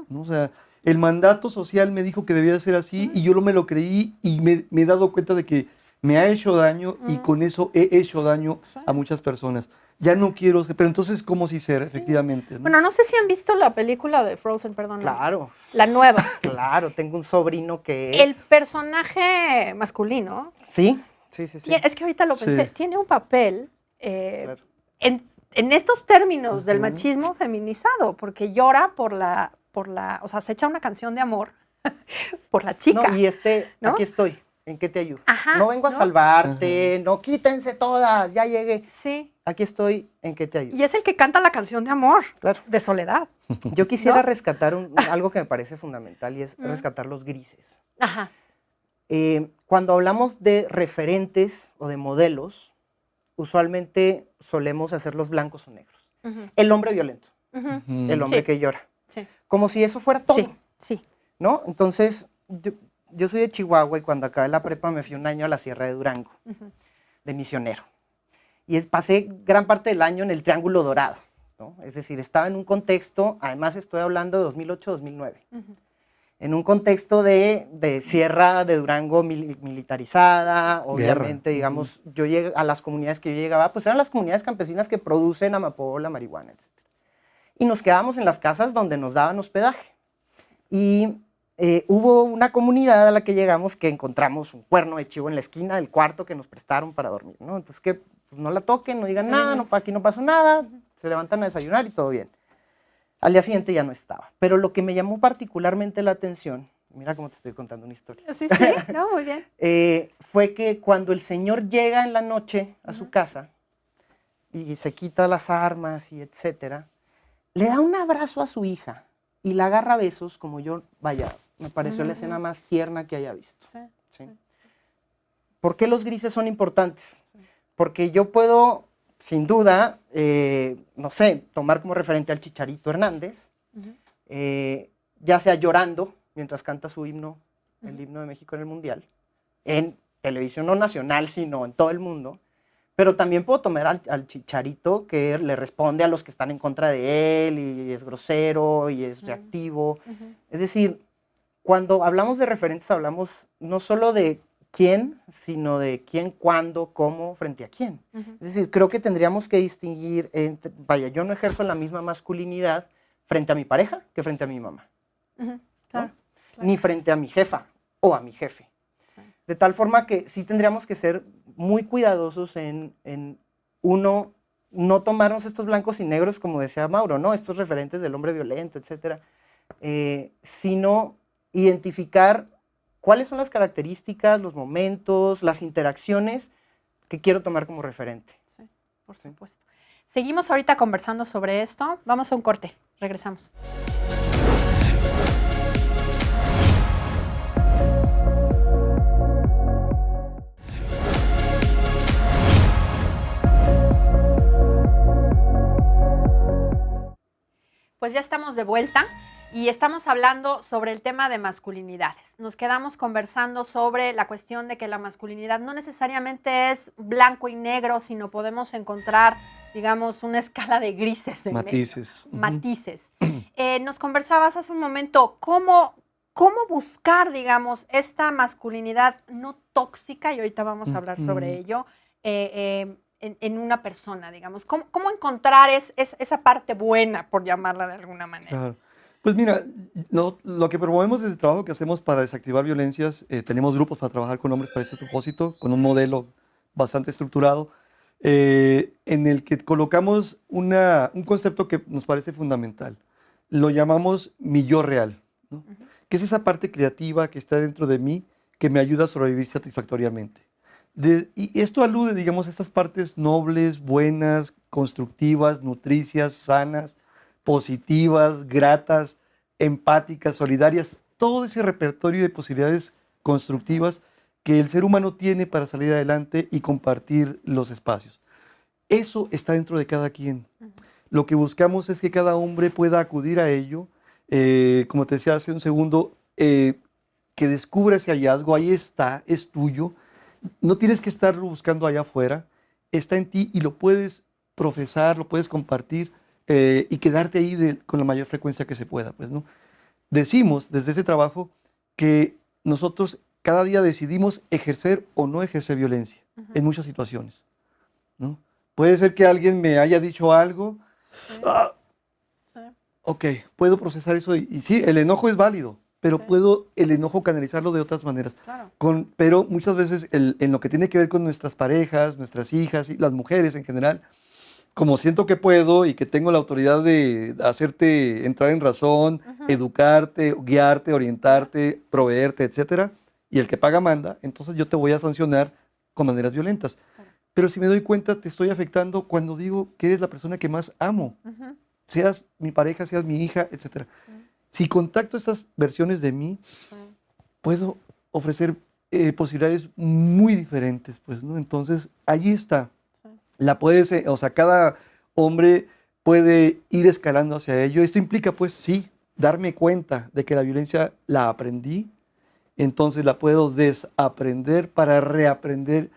¿no? O sea, el mandato social me dijo que debía ser así y yo me lo creí y me he dado cuenta de que me ha hecho daño y con eso he hecho daño a muchas personas. Ya no quiero ser, pero entonces, ¿cómo sí ser, efectivamente? ¿no? Bueno, no sé si han visto la película de Frozen, perdón. Claro, La nueva. claro, tengo un sobrino que El es... personaje masculino, Sí. es que ahorita lo pensé, Sí. tiene un papel Claro. en estos términos del machismo feminizado, porque llora o sea, se echa una canción de amor por la chica. No, y ¿no? aquí estoy, ¿en qué te ayudo? Ajá, no vengo a ¿no? salvarte, no quítense todas, ya llegué. Sí. Aquí estoy, ¿en qué te ayudo? Y es el que canta la canción de amor, Claro. de soledad. Yo quisiera ¿no? rescatar algo que me parece fundamental y es rescatar los grises. Ajá. Cuando hablamos de referentes o de modelos, usualmente solemos hacerlos blancos o negros. El hombre violento, el hombre Sí. que llora. Sí. Como si eso fuera todo, Sí. ¿no? Entonces, yo soy de Chihuahua y cuando acabé la prepa me fui un año a la Sierra de Durango, de misionero. Y pasé gran parte del año en el Triángulo Dorado, ¿no? Es decir, estaba en un contexto, además estoy hablando de 2008-2009, en un contexto de Sierra de Durango militarizada, obviamente, digamos, yo llegué a las comunidades que yo llegaba, pues eran las comunidades campesinas que producen amapola, marihuana, etc. Y nos quedábamos en las casas donde nos daban hospedaje. Y hubo una comunidad a la que llegamos que encontramos un cuerno de chivo en la esquina del cuarto que nos prestaron para dormir, ¿no? Entonces, que pues, no la toquen, no digan nada, no, aquí no pasó nada, se levantan a desayunar y todo bien. Al día siguiente ya no estaba. Pero lo que me llamó particularmente la atención, mira cómo te estoy contando una historia. Sí, no, muy bien. Fue que cuando el señor llega en la noche a su casa y se quita las armas y etcétera, le da un abrazo a su hija y la agarra a besos, como yo, vaya, me pareció la escena más tierna que haya visto. ¿Sí? ¿Por qué los grises son importantes? Porque yo puedo, sin duda, no sé, tomar como referente al Chicharito Hernández, ya sea llorando mientras canta su himno, el himno de México en el Mundial, en televisión no nacional, sino en todo el mundo. Pero también puedo tomar al Chicharito que le responde a los que están en contra de él y es grosero y es reactivo. Es decir, cuando hablamos de referentes hablamos no solo de quién, sino de quién, cuándo, cómo, frente a quién. Es decir, creo que tendríamos que distinguir entre, vaya, yo no ejerzo la misma masculinidad frente a mi pareja que frente a mi mamá. Claro, ¿no? claro. Ni frente a mi jefa o a mi jefe. De tal forma que sí tendríamos que ser muy cuidadosos en uno, no tomarnos estos blancos y negros, como decía Mauro, ¿no? Estos referentes del hombre violento, etcétera, sino identificar cuáles son las características, los momentos, las interacciones que quiero tomar como referente. Sí, por supuesto. Seguimos ahorita conversando sobre esto. Vamos a un corte. Regresamos. Pues ya estamos de vuelta y estamos hablando sobre el tema de masculinidades. Nos quedamos conversando sobre la cuestión de que la masculinidad no necesariamente es blanco y negro, sino podemos encontrar, digamos, una escala de grises. Matices. Matices. Nos conversabas hace un momento cómo buscar, digamos, esta masculinidad no tóxica, y ahorita vamos a hablar sobre ello, en una persona, digamos. ¿Cómo encontrar esa parte buena, por llamarla de alguna manera? Claro. Pues mira, lo que promovemos desde el trabajo que hacemos para desactivar violencias, tenemos grupos para trabajar con hombres para este propósito, con un modelo bastante estructurado, en el que colocamos un concepto que nos parece fundamental. Lo llamamos mi yo real, ¿no? Que es esa parte creativa que está dentro de mí que me ayuda a sobrevivir satisfactoriamente. Y esto alude, digamos, a estas partes nobles, buenas, constructivas, nutricias, sanas, positivas, gratas, empáticas, solidarias, todo ese repertorio de posibilidades constructivas que el ser humano tiene para salir adelante y compartir los espacios. Eso está dentro de cada quien. Lo que buscamos es que cada hombre pueda acudir a ello, como te decía hace un segundo, que descubra ese hallazgo, ahí está, es tuyo. No tienes que estarlo buscando allá afuera, está en ti y lo puedes profesar, lo puedes compartir y quedarte ahí con la mayor frecuencia que se pueda, pues, ¿no? Decimos desde ese trabajo que nosotros cada día decidimos ejercer o no ejercer violencia en muchas situaciones, ¿no? Puede ser que alguien me haya dicho algo, ok, puedo procesar eso y sí, el enojo es válido, pero puedo el enojo canalizarlo de otras maneras. Claro. Pero muchas veces en lo que tiene que ver con nuestras parejas, nuestras hijas y las mujeres en general, como siento que puedo y que tengo la autoridad de hacerte entrar en razón, educarte, guiarte, orientarte, proveerte, etcétera, y el que paga manda, entonces yo te voy a sancionar con maneras violentas. Pero si me doy cuenta, te estoy afectando cuando digo que eres la persona que más amo, seas mi pareja, seas mi hija, etcétera. Si contacto estas versiones de mí, puedo ofrecer posibilidades muy diferentes, pues, ¿no? Entonces, allí está. Cada hombre puede ir escalando hacia ello. Esto implica, pues, sí, darme cuenta de que la violencia la aprendí, entonces la puedo desaprender para reaprender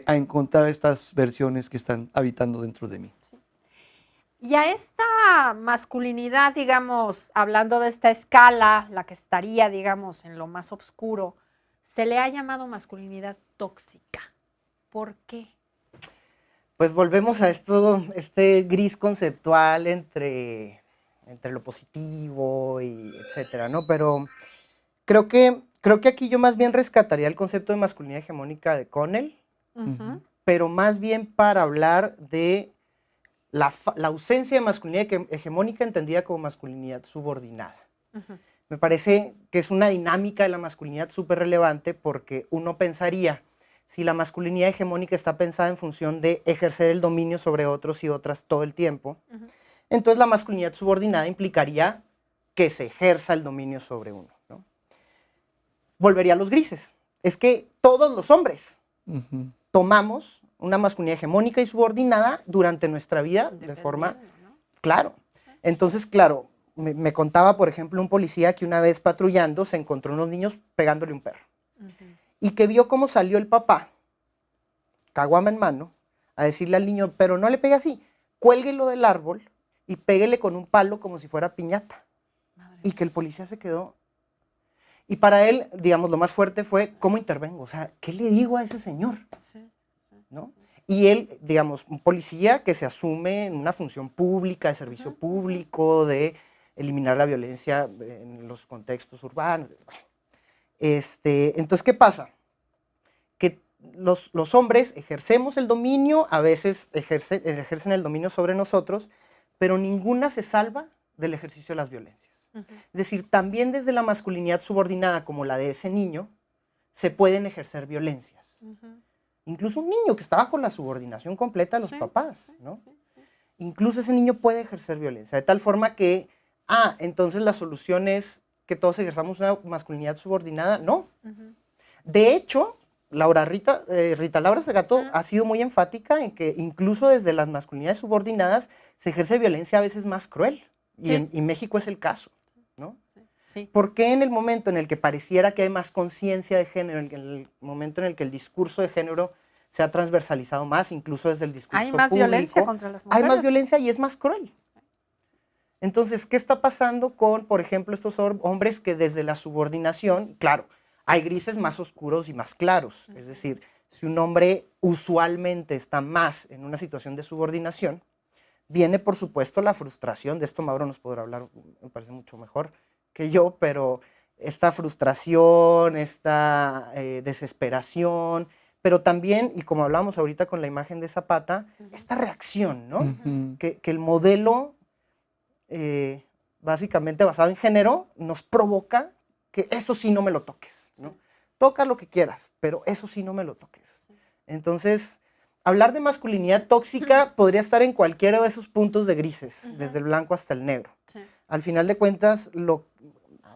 a encontrar estas versiones que están habitando dentro de mí. Y a esta masculinidad, digamos, hablando de esta escala, la que estaría, digamos, en lo más oscuro, se le ha llamado masculinidad tóxica. ¿Por qué? Pues volvemos a este gris conceptual entre lo positivo y etcétera, ¿no? Pero creo que aquí yo más bien rescataría el concepto de masculinidad hegemónica de Connell, pero más bien para hablar de la ausencia de masculinidad hegemónica entendida como masculinidad subordinada. Me parece que es una dinámica de la masculinidad súper relevante porque uno pensaría, si la masculinidad hegemónica está pensada en función de ejercer el dominio sobre otros y otras todo el tiempo, entonces la masculinidad subordinada implicaría que se ejerza el dominio sobre uno, ¿no? Volvería a los grises. Es que todos los hombres tomamos una masculinidad hegemónica y subordinada durante nuestra vida de forma... ¿no? Claro. Entonces, claro, me contaba, por ejemplo, un policía que una vez patrullando se encontró unos niños pegándole a un perro. Y que vio cómo salió el papá, caguama en mano, a decirle al niño, pero no le pegue así, cuélguelo del árbol y péguele con un palo como si fuera piñata. Y que el policía se quedó. Y para él, digamos, lo más fuerte fue, ¿cómo intervengo? O sea, ¿qué le digo a ese señor? ¿No? Y él, digamos, un policía que se asume en una función pública, de servicio público, de eliminar la violencia en los contextos urbanos. Entonces, ¿qué pasa? Que los hombres ejercemos el dominio, a veces ejercen el dominio sobre nosotros, pero ninguna se salva del ejercicio de las violencias. Es decir, también desde la masculinidad subordinada, como la de ese niño, se pueden ejercer violencias. Incluso un niño que está bajo la subordinación completa de los papás, ¿no? Incluso ese niño puede ejercer violencia, de tal forma que, entonces la solución es que todos ejerzamos una masculinidad subordinada. No. De hecho, Rita Laura Segato ha sido muy enfática en que incluso desde las masculinidades subordinadas se ejerce violencia a veces más cruel. Y México es el caso, ¿no? ¿Por qué en el momento en el que pareciera que hay más conciencia de género, en el momento en el que el discurso de género se ha transversalizado más, incluso desde el discurso público, hay más violencia contra las mujeres? Hay más violencia y es más cruel. Entonces, ¿qué está pasando con, por ejemplo, estos hombres que desde la subordinación, claro, hay grises más oscuros y más claros? Es decir, si un hombre usualmente está más en una situación de subordinación, viene, por supuesto, la frustración. De esto Mauro nos podrá hablar, me parece mucho mejor que yo, pero esta frustración, esta desesperación, pero también, y como hablábamos ahorita con la imagen de Zapata, esta reacción, ¿no? Que el modelo, básicamente basado en género, nos provoca que eso sí no me lo toques, ¿no? Toca lo que quieras, pero eso sí no me lo toques. Entonces, hablar de masculinidad tóxica podría estar en cualquiera de esos puntos de grises, desde el blanco hasta el negro. Al final de cuentas,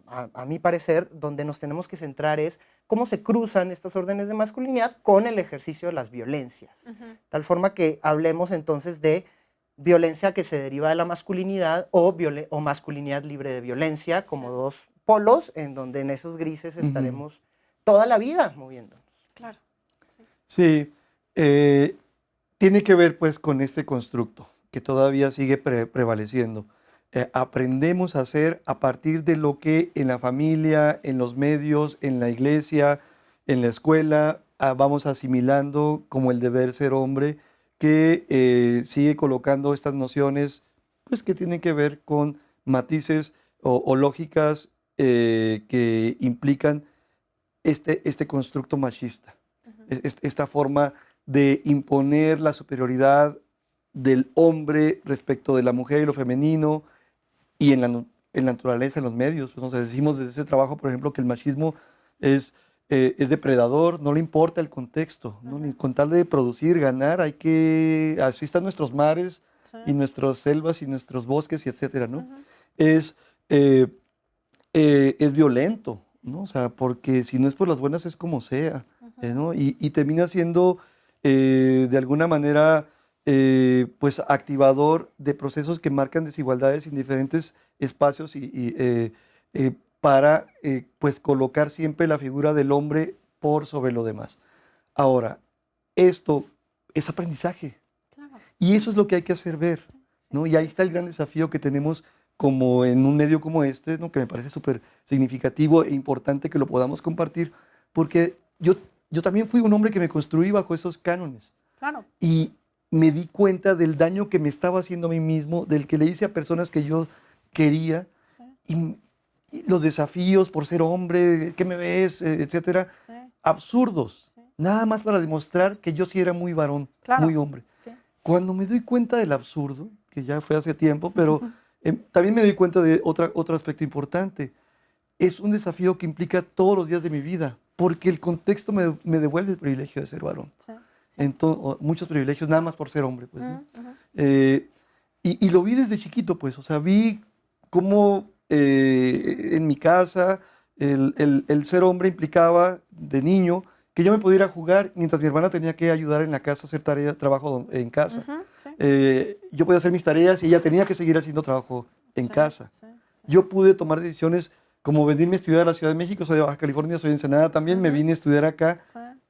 a mi parecer, donde nos tenemos que centrar es cómo se cruzan estas órdenes de masculinidad con el ejercicio de las violencias. Tal forma que hablemos entonces de violencia que se deriva de la masculinidad o masculinidad libre de violencia, como dos polos en donde en esos grises estaremos toda la vida moviéndonos. Claro. Sí, tiene que ver pues con este constructo que todavía sigue prevaleciendo. Aprendemos a hacer a partir de lo que en la familia, en los medios, en la iglesia, en la escuela, vamos asimilando como el deber ser hombre, que sigue colocando estas nociones pues, que tienen que ver con matices o lógicas que implican este constructo machista, esta forma de imponer la superioridad del hombre respecto de la mujer y lo femenino, y en la naturaleza, en los medios. Pues, decimos desde ese trabajo, por ejemplo, que el machismo es depredador, no le importa el contexto, ¿no? Ni con tal de producir, ganar, así están nuestros mares y nuestras selvas y nuestros bosques, y etcétera, ¿no? Es violento, ¿no? O sea, porque si no es por las buenas es como sea, ¿no? Y termina siendo, de alguna manera, pues activador de procesos que marcan desigualdades en diferentes espacios para pues colocar siempre la figura del hombre por sobre lo demás. Ahora, esto es aprendizaje. Claro. Y eso es lo que hay que hacer ver, ¿no? Y ahí está el gran desafío que tenemos como en un medio como este, ¿no? Que me parece súper significativo e importante que lo podamos compartir, porque yo también fui un hombre que me construí bajo esos cánones. Claro. Y me di cuenta del daño que me estaba haciendo a mí mismo, del que le hice a personas que yo quería, y los desafíos por ser hombre, ¿qué me ves?, etcétera, absurdos, nada más para demostrar que yo sí era muy varón, muy hombre. Cuando me doy cuenta del absurdo, que ya fue hace tiempo, pero también me doy cuenta de otro aspecto importante. Es un desafío que implica todos los días de mi vida, porque el contexto me devuelve el privilegio de ser varón. Muchos privilegios nada más por ser hombre, pues, ¿no? Y lo vi desde chiquito, pues, o sea, vi cómo en mi casa el ser hombre implicaba de niño que yo me pudiera jugar mientras mi hermana tenía que ayudar en la casa a hacer tareas, trabajo en casa. Yo podía hacer mis tareas y ella tenía que seguir haciendo trabajo en casa. Yo pude tomar decisiones como venirme a estudiar a la Ciudad de México, soy de Baja California, soy de Ensenada también, me vine a estudiar acá,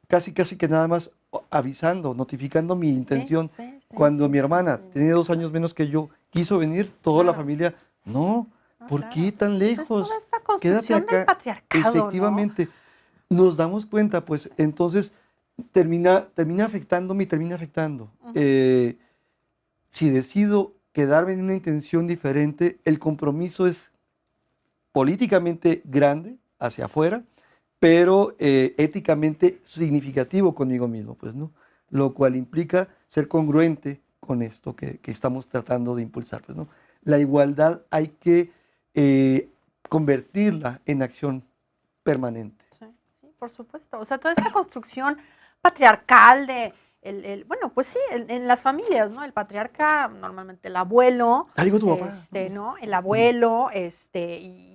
casi que nada más avisando, notificando mi intención. Cuando mi hermana, tenía 2 años menos que yo, quiso venir, toda la familia, no, ¿por qué tan Pues es lejos? toda esta Quédate construcción del acá. patriarcado, ¿no? Efectivamente, nos damos cuenta, pues entonces termina afectándome y termina afectando. Si decido quedarme en una intención diferente, el compromiso es políticamente grande hacia afuera, pero éticamente significativo conmigo mismo, pues, ¿no? Lo cual implica ser congruente con esto que estamos tratando de impulsar, pues, ¿no? La igualdad hay que convertirla en acción permanente. Sí, sí, por supuesto. O sea, toda esta construcción patriarcal de, bueno, pues sí, en las familias, ¿no? El patriarca, normalmente el abuelo, Ah, digo tu papá. ¿no? El abuelo, y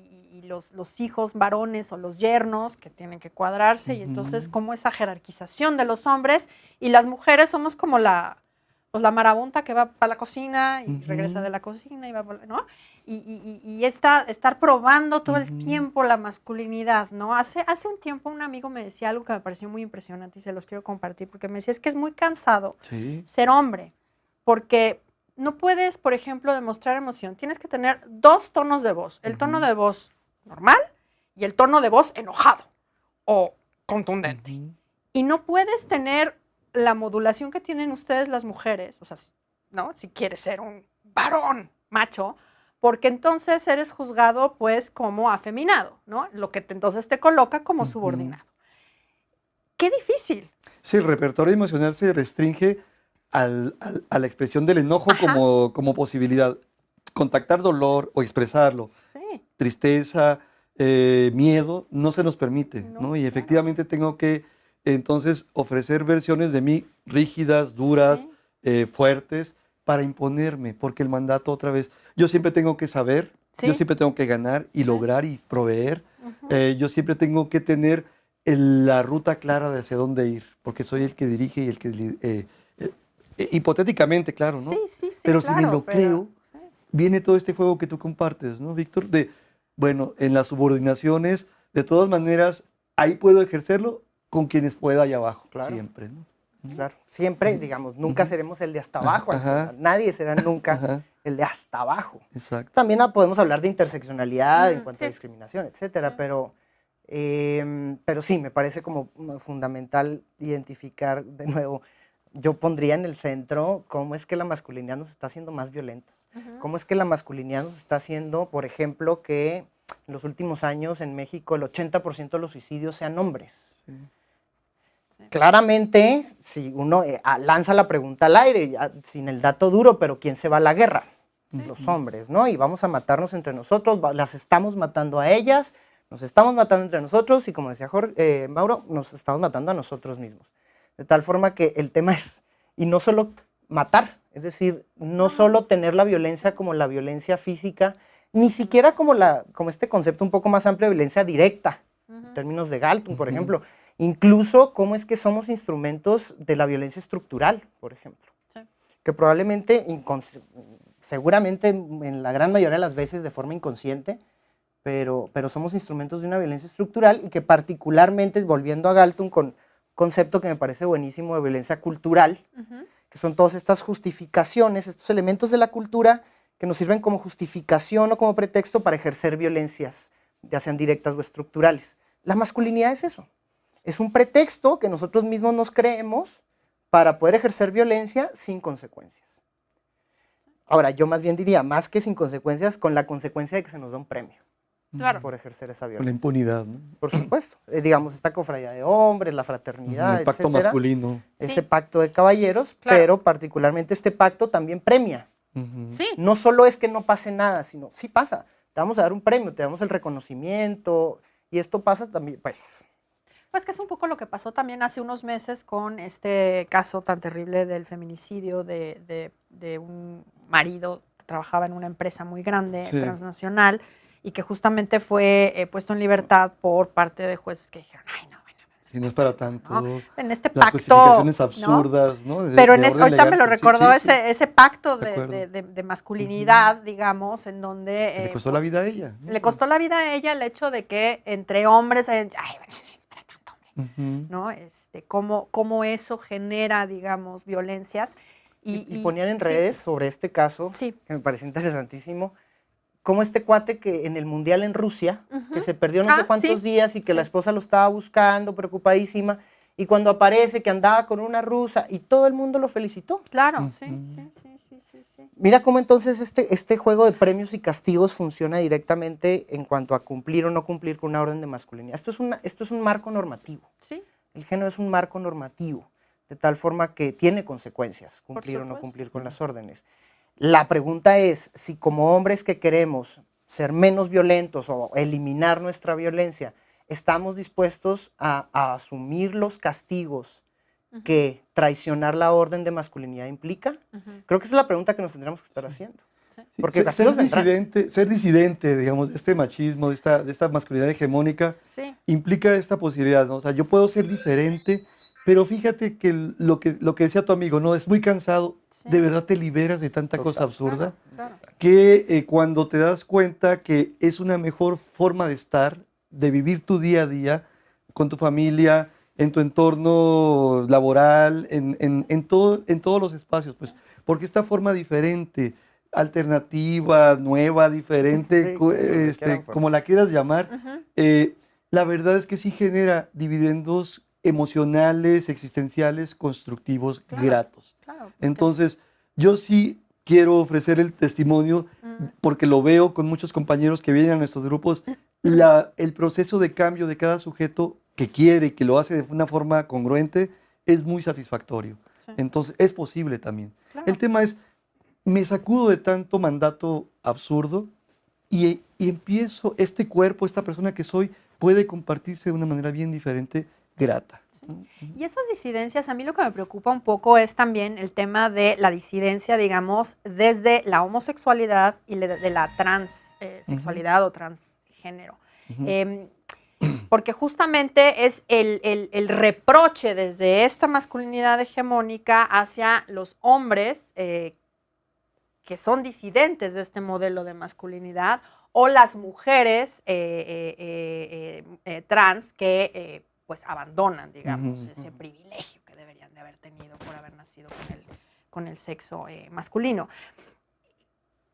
los hijos varones o los yernos que tienen que cuadrarse, y entonces como esa jerarquización de los hombres, y las mujeres somos como pues la marabunta que va para la cocina y regresa de la cocina y va, ¿no? Y estar probando todo el tiempo la masculinidad, ¿no? Hace un tiempo un amigo me decía algo que me pareció muy impresionante y se los quiero compartir, porque me decía, es que es muy cansado ser hombre, porque no puedes, por ejemplo, demostrar emoción. Tienes que tener 2 tonos de voz, el tono de voz normal y el tono de voz enojado o contundente. Y no puedes tener la modulación que tienen ustedes las mujeres, o sea, ¿no? Si quieres ser un varón macho, porque entonces eres juzgado pues como afeminado, ¿no? Lo que entonces te coloca como subordinado. ¡Qué difícil! Sí, el repertorio emocional se restringe a la expresión del enojo como posibilidad. Contactar dolor o expresarlo, tristeza, miedo, no se nos permite, ¿no? Y efectivamente tengo que entonces ofrecer versiones de mí rígidas, duras, fuertes, para imponerme, porque el mandato otra vez, yo siempre tengo que saber, yo siempre tengo que ganar y lograr y proveer, yo siempre tengo que tener la ruta clara de hacia dónde ir, porque soy el que dirige y el que, hipotéticamente, claro, ¿no? Pero si me lo creo, viene todo este juego que tú compartes, ¿no, Víctor? Bueno, en las subordinaciones, de todas maneras, ahí puedo ejercerlo con quienes pueda allá abajo, siempre, ¿no? Claro, siempre, digamos, nunca seremos el de hasta abajo, al final. Nadie será nunca el de hasta abajo. Exacto. También podemos hablar de interseccionalidad en cuanto a discriminación, etcétera, pero sí, me parece como fundamental identificar de nuevo. Yo pondría en el centro cómo es que la masculinidad nos está haciendo más violentos. Cómo es que la masculinidad nos está haciendo, por ejemplo, que en los últimos años en México el 80% de los suicidios sean hombres. Claramente, si uno lanza la pregunta al aire, sin el dato duro, pero ¿quién se va a la guerra? Los hombres, ¿no? Y vamos a matarnos entre nosotros, las estamos matando a ellas, nos estamos matando entre nosotros y, como decía Mauro, nos estamos matando a nosotros mismos. De tal forma que el tema es, y no solo matar, es decir, no solo tener la violencia como la violencia física, ni siquiera como este concepto un poco más amplio de violencia directa, en términos de Galtung, por ejemplo. Incluso cómo es que somos instrumentos de la violencia estructural, por ejemplo. Que probablemente, seguramente en la gran mayoría de las veces de forma inconsciente, pero somos instrumentos de una violencia estructural y que particularmente, volviendo a Galtung con concepto que me parece buenísimo de violencia cultural, que son todas estas justificaciones, estos elementos de la cultura que nos sirven como justificación o como pretexto para ejercer violencias, ya sean directas o estructurales. La masculinidad es eso. Es un pretexto que nosotros mismos nos creemos para poder ejercer violencia sin consecuencias. Ahora, yo más bien diría, más que sin consecuencias, con la consecuencia de que se nos da un premio por ejercer esa violencia. Con la impunidad, ¿no? Por supuesto. Digamos, esta cofradía de hombres, la fraternidad, el pacto etcétera, masculino. ese pacto de caballeros, pero particularmente este pacto también premia. No solo es que no pase nada, sino sí pasa. Te vamos a dar un premio, te damos el reconocimiento, y esto pasa también, pues que es un poco lo que pasó también hace unos meses con este caso tan terrible del feminicidio de un marido que trabajaba en una empresa muy grande, transnacional, y que justamente fue puesto en libertad por parte de jueces que dijeron, ay, no, bueno. si no es para tanto. ¿no? En este Las pacto, justificaciones ¿no? absurdas, ¿no? Pero en orden ahorita me legal, lo pues, recordó sí, sí, ese pacto de acuerdo. de masculinidad, digamos, en donde... Que le costó la vida a ella, ¿no? Le costó la vida a ella el hecho de que entre hombres, ay, bueno, para tanto hombre, ¿no? Cómo eso genera, digamos, violencias. Y ponían en sí, redes sobre este caso, sí, que me parece interesantísimo, como este cuate que en el Mundial en Rusia, que ujú. se perdió no sé cuántos Sí, días y que la sí, esposa lo estaba buscando, preocupadísima, y cuando aparece que andaba con una rusa y todo el mundo lo felicitó. claro, sí, Ujú. sí, sí, sí, sí, sí. Mira cómo entonces este juego de premios y castigos funciona directamente en cuanto a cumplir o no cumplir con una orden de masculinidad. Esto es un marco normativo. Sí, El género es un marco normativo, de tal forma que tiene consecuencias por cumplir o no supuesto. cumplir con las órdenes. La pregunta es si como hombres que queremos ser menos violentos o eliminar nuestra violencia, estamos dispuestos a asumir los castigos Ujú, que traicionar la orden de masculinidad implica. ujú, Creo que esa es la pregunta que nos tendremos que estar Sí. haciendo. sí, Sí, Porque castigos vendrán. ser disidente, digamos, de este machismo, de esta masculinidad hegemónica, sí, implica esta posibilidad, ¿no? O sea, yo puedo ser diferente, pero fíjate que lo que decía tu amigo, ¿no? Es muy cansado, sí. de verdad te liberas de tanta cosa Total. absurda, Claro, claro. que cuando te das cuenta que es una mejor forma de estar, de vivir tu día a día con tu familia, en tu entorno laboral, en todos los espacios, pues, porque esta forma diferente, alternativa, nueva, diferente, Sí, como le quieran poner. como la quieras llamar, Ujú, eh, la verdad es que sí genera dividendos emocionales, existenciales, constructivos, claro, gratos. claro. Porque Entonces, yo sí quiero ofrecer el testimonio, mm, porque lo veo con muchos compañeros que vienen a nuestros grupos, el proceso de cambio de cada sujeto que quiere y que lo hace de una forma congruente es muy satisfactorio. sí, Entonces, es posible también. claro. El tema es, me sacudo de tanto mandato absurdo y empiezo, este cuerpo, esta persona que soy, puede compartirse de una manera bien diferente, grata. ¿No? Y esas disidencias, a mí lo que me preocupa un poco es también el tema de la disidencia, digamos, desde la homosexualidad y de la Ujú, transexualidad o transgénero. ujú, Em, Porque justamente es el reproche desde esta masculinidad hegemónica hacia los hombres que son disidentes de este modelo de masculinidad o las mujeres trans que pues abandonan, digamos, ujú. ese privilegio que deberían de haber tenido por haber nacido con el sexo masculino.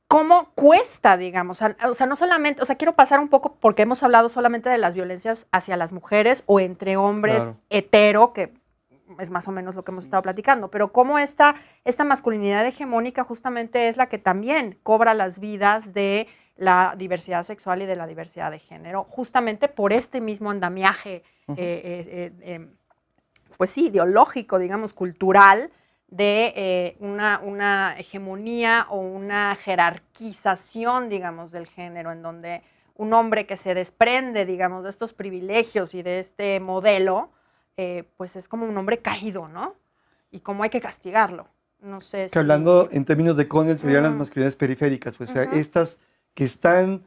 ¿Cómo cuesta, digamos? O sea, no solamente, o sea, quiero pasar un poco porque hemos hablado solamente de las violencias hacia las mujeres o entre hombres Claro. hetero, que es más o menos lo que hemos Sí, estado platicando, pero cómo esta masculinidad hegemónica justamente es la que también cobra las vidas de la diversidad sexual y de la diversidad de género, justamente por este mismo andamiaje, Ujú. pues sí, ideológico, digamos, cultural, de una hegemonía o una jerarquización, digamos, del género, en donde un hombre que se desprende, digamos, de estos privilegios y de este modelo, pues es como un hombre caído, ¿no? Y cómo hay que castigarlo. No sé Que si... hablando en términos de Connell serían las Mm, masculinidades periféricas, pues, o sea, ujú, estas que están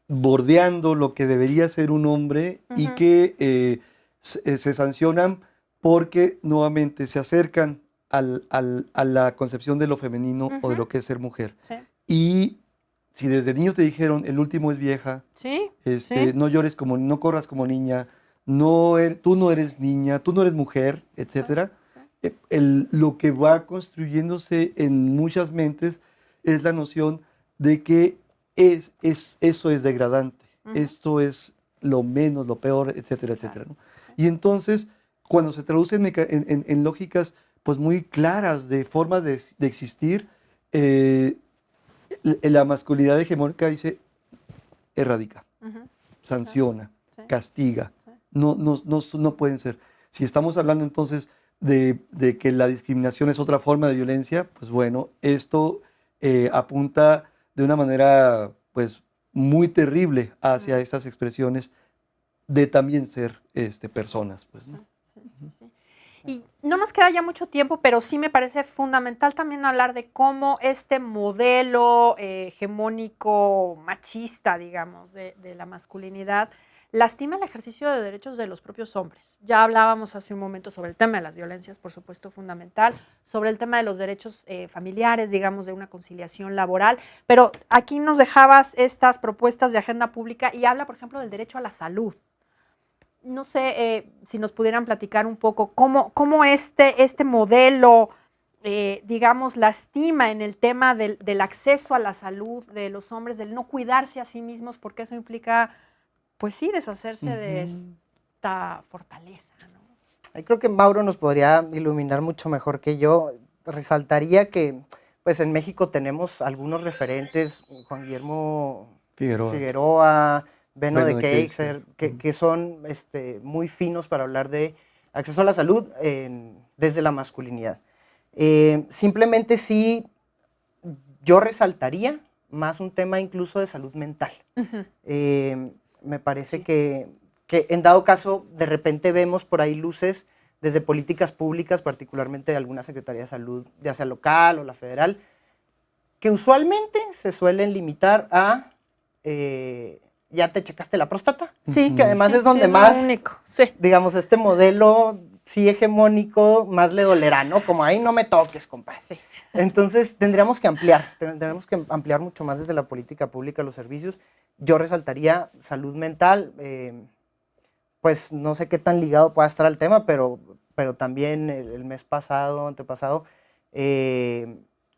bordeando lo que debería ser un hombre y ujú, que se sancionan porque nuevamente se acercan a la concepción de lo femenino o de ujú, lo que es ser mujer. sí, Y si desde niño te dijeron, el último es vieja, sí, sí, no llores como, no corras como niña, tú no eres niña, tú no eres mujer, sí, etcétera, sí, lo que va construyéndose en muchas mentes es la noción de que eso es degradante, ujú, esto es lo menos, lo peor, etcétera, claro, etcétera, ¿no? sí, Y entonces, cuando se traduce en lógicas pues muy claras de formas de existir, eh, la masculinidad hegemónica dice, erradica, ujú, claro, sanciona, sí, castiga. sí, No pueden ser. Si estamos hablando entonces de que la discriminación es otra forma de violencia, pues bueno, esto apunta de una manera pues muy terrible hacia mm. esas expresiones de también ser personas, pues, ¿no? Sí, sí, sí. Y no nos queda ya mucho tiempo, pero sí me parece fundamental también hablar de cómo este modelo hegemónico machista, digamos, de la masculinidad, lastima el ejercicio de derechos de los propios hombres. Ya hablábamos hace un momento sobre el tema de las violencias, por supuesto, fundamental, sobre el tema de los derechos familiares, digamos, de una conciliación laboral, pero aquí nos dejabas estas propuestas de agenda pública y habla, por ejemplo, del derecho a la salud. No sé si nos pudieran platicar un poco cómo este modelo, digamos, lastima en el tema del acceso a la salud de los hombres, del no cuidarse a sí mismos, porque eso implica, pues sí, deshacerse de esta fortaleza, ¿no? Ahí creo que Mauro nos podría iluminar mucho mejor que yo. Resaltaría que, pues en México tenemos algunos referentes, Juan Guillermo Figueroa, Beno de Keyser, que son muy finos para hablar de acceso a la salud desde la masculinidad. Simplemente sí, yo resaltaría más un tema incluso de salud mental. Me parece que en dado caso, de repente vemos por ahí luces desde políticas públicas, particularmente de alguna Secretaría de Salud, ya sea local o la federal, que usualmente se suelen limitar a ¿ya te checaste la próstata? Sí. Que además sí, es donde sí, más, único. Sí. digamos, este modelo sí hegemónico, más le dolerá, ¿no? Como ahí no me toques, compadre. Sí. Entonces, tendríamos que ampliar mucho más desde la política pública los servicios. Yo resaltaría salud mental, pues no sé qué tan ligado pueda estar al tema, pero también el mes pasado, antepasado,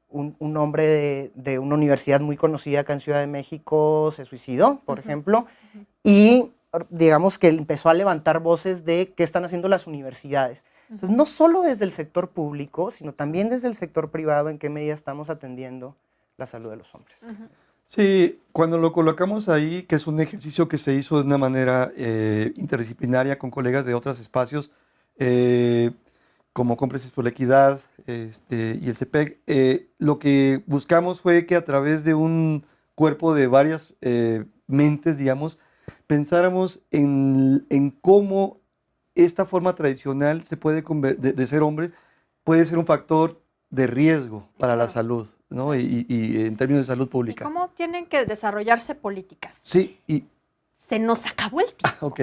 un hombre de una universidad muy conocida acá en Ciudad de México se suicidó, por ejemplo, y digamos que empezó a levantar voces de qué están haciendo las universidades. Entonces, no solo desde el sector público, sino también desde el sector privado, en qué medida estamos atendiendo la salud de los hombres. Sí, cuando lo colocamos ahí, que es un ejercicio que se hizo de una manera interdisciplinaria con colegas de otros espacios, como Cómplices por la Equidad y el CEPEC, lo que buscamos fue que a través de un cuerpo de varias mentes, digamos, pensáramos en cómo esta forma tradicional de ser hombre puede ser un factor de riesgo para la salud, ¿no? Y en términos de salud ¿Y pública. cómo tienen que desarrollarse políticas? Sí, y... Se nos acabó el tiempo. Ok.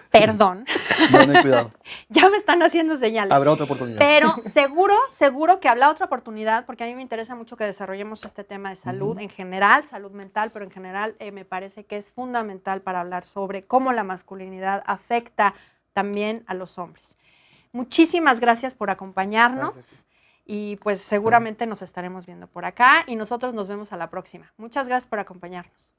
Perdón. No, cuidado. Ya me están haciendo señales. Habrá otra oportunidad. Pero seguro que habrá otra oportunidad, porque a mí me interesa mucho que desarrollemos este tema de salud en general, salud mental, pero en general me parece que es fundamental para hablar sobre cómo la masculinidad afecta también a los hombres. Muchísimas gracias por acompañarnos. Gracias. Y pues seguramente nos estaremos viendo por acá y nosotros nos vemos a la próxima. Muchas gracias por acompañarnos.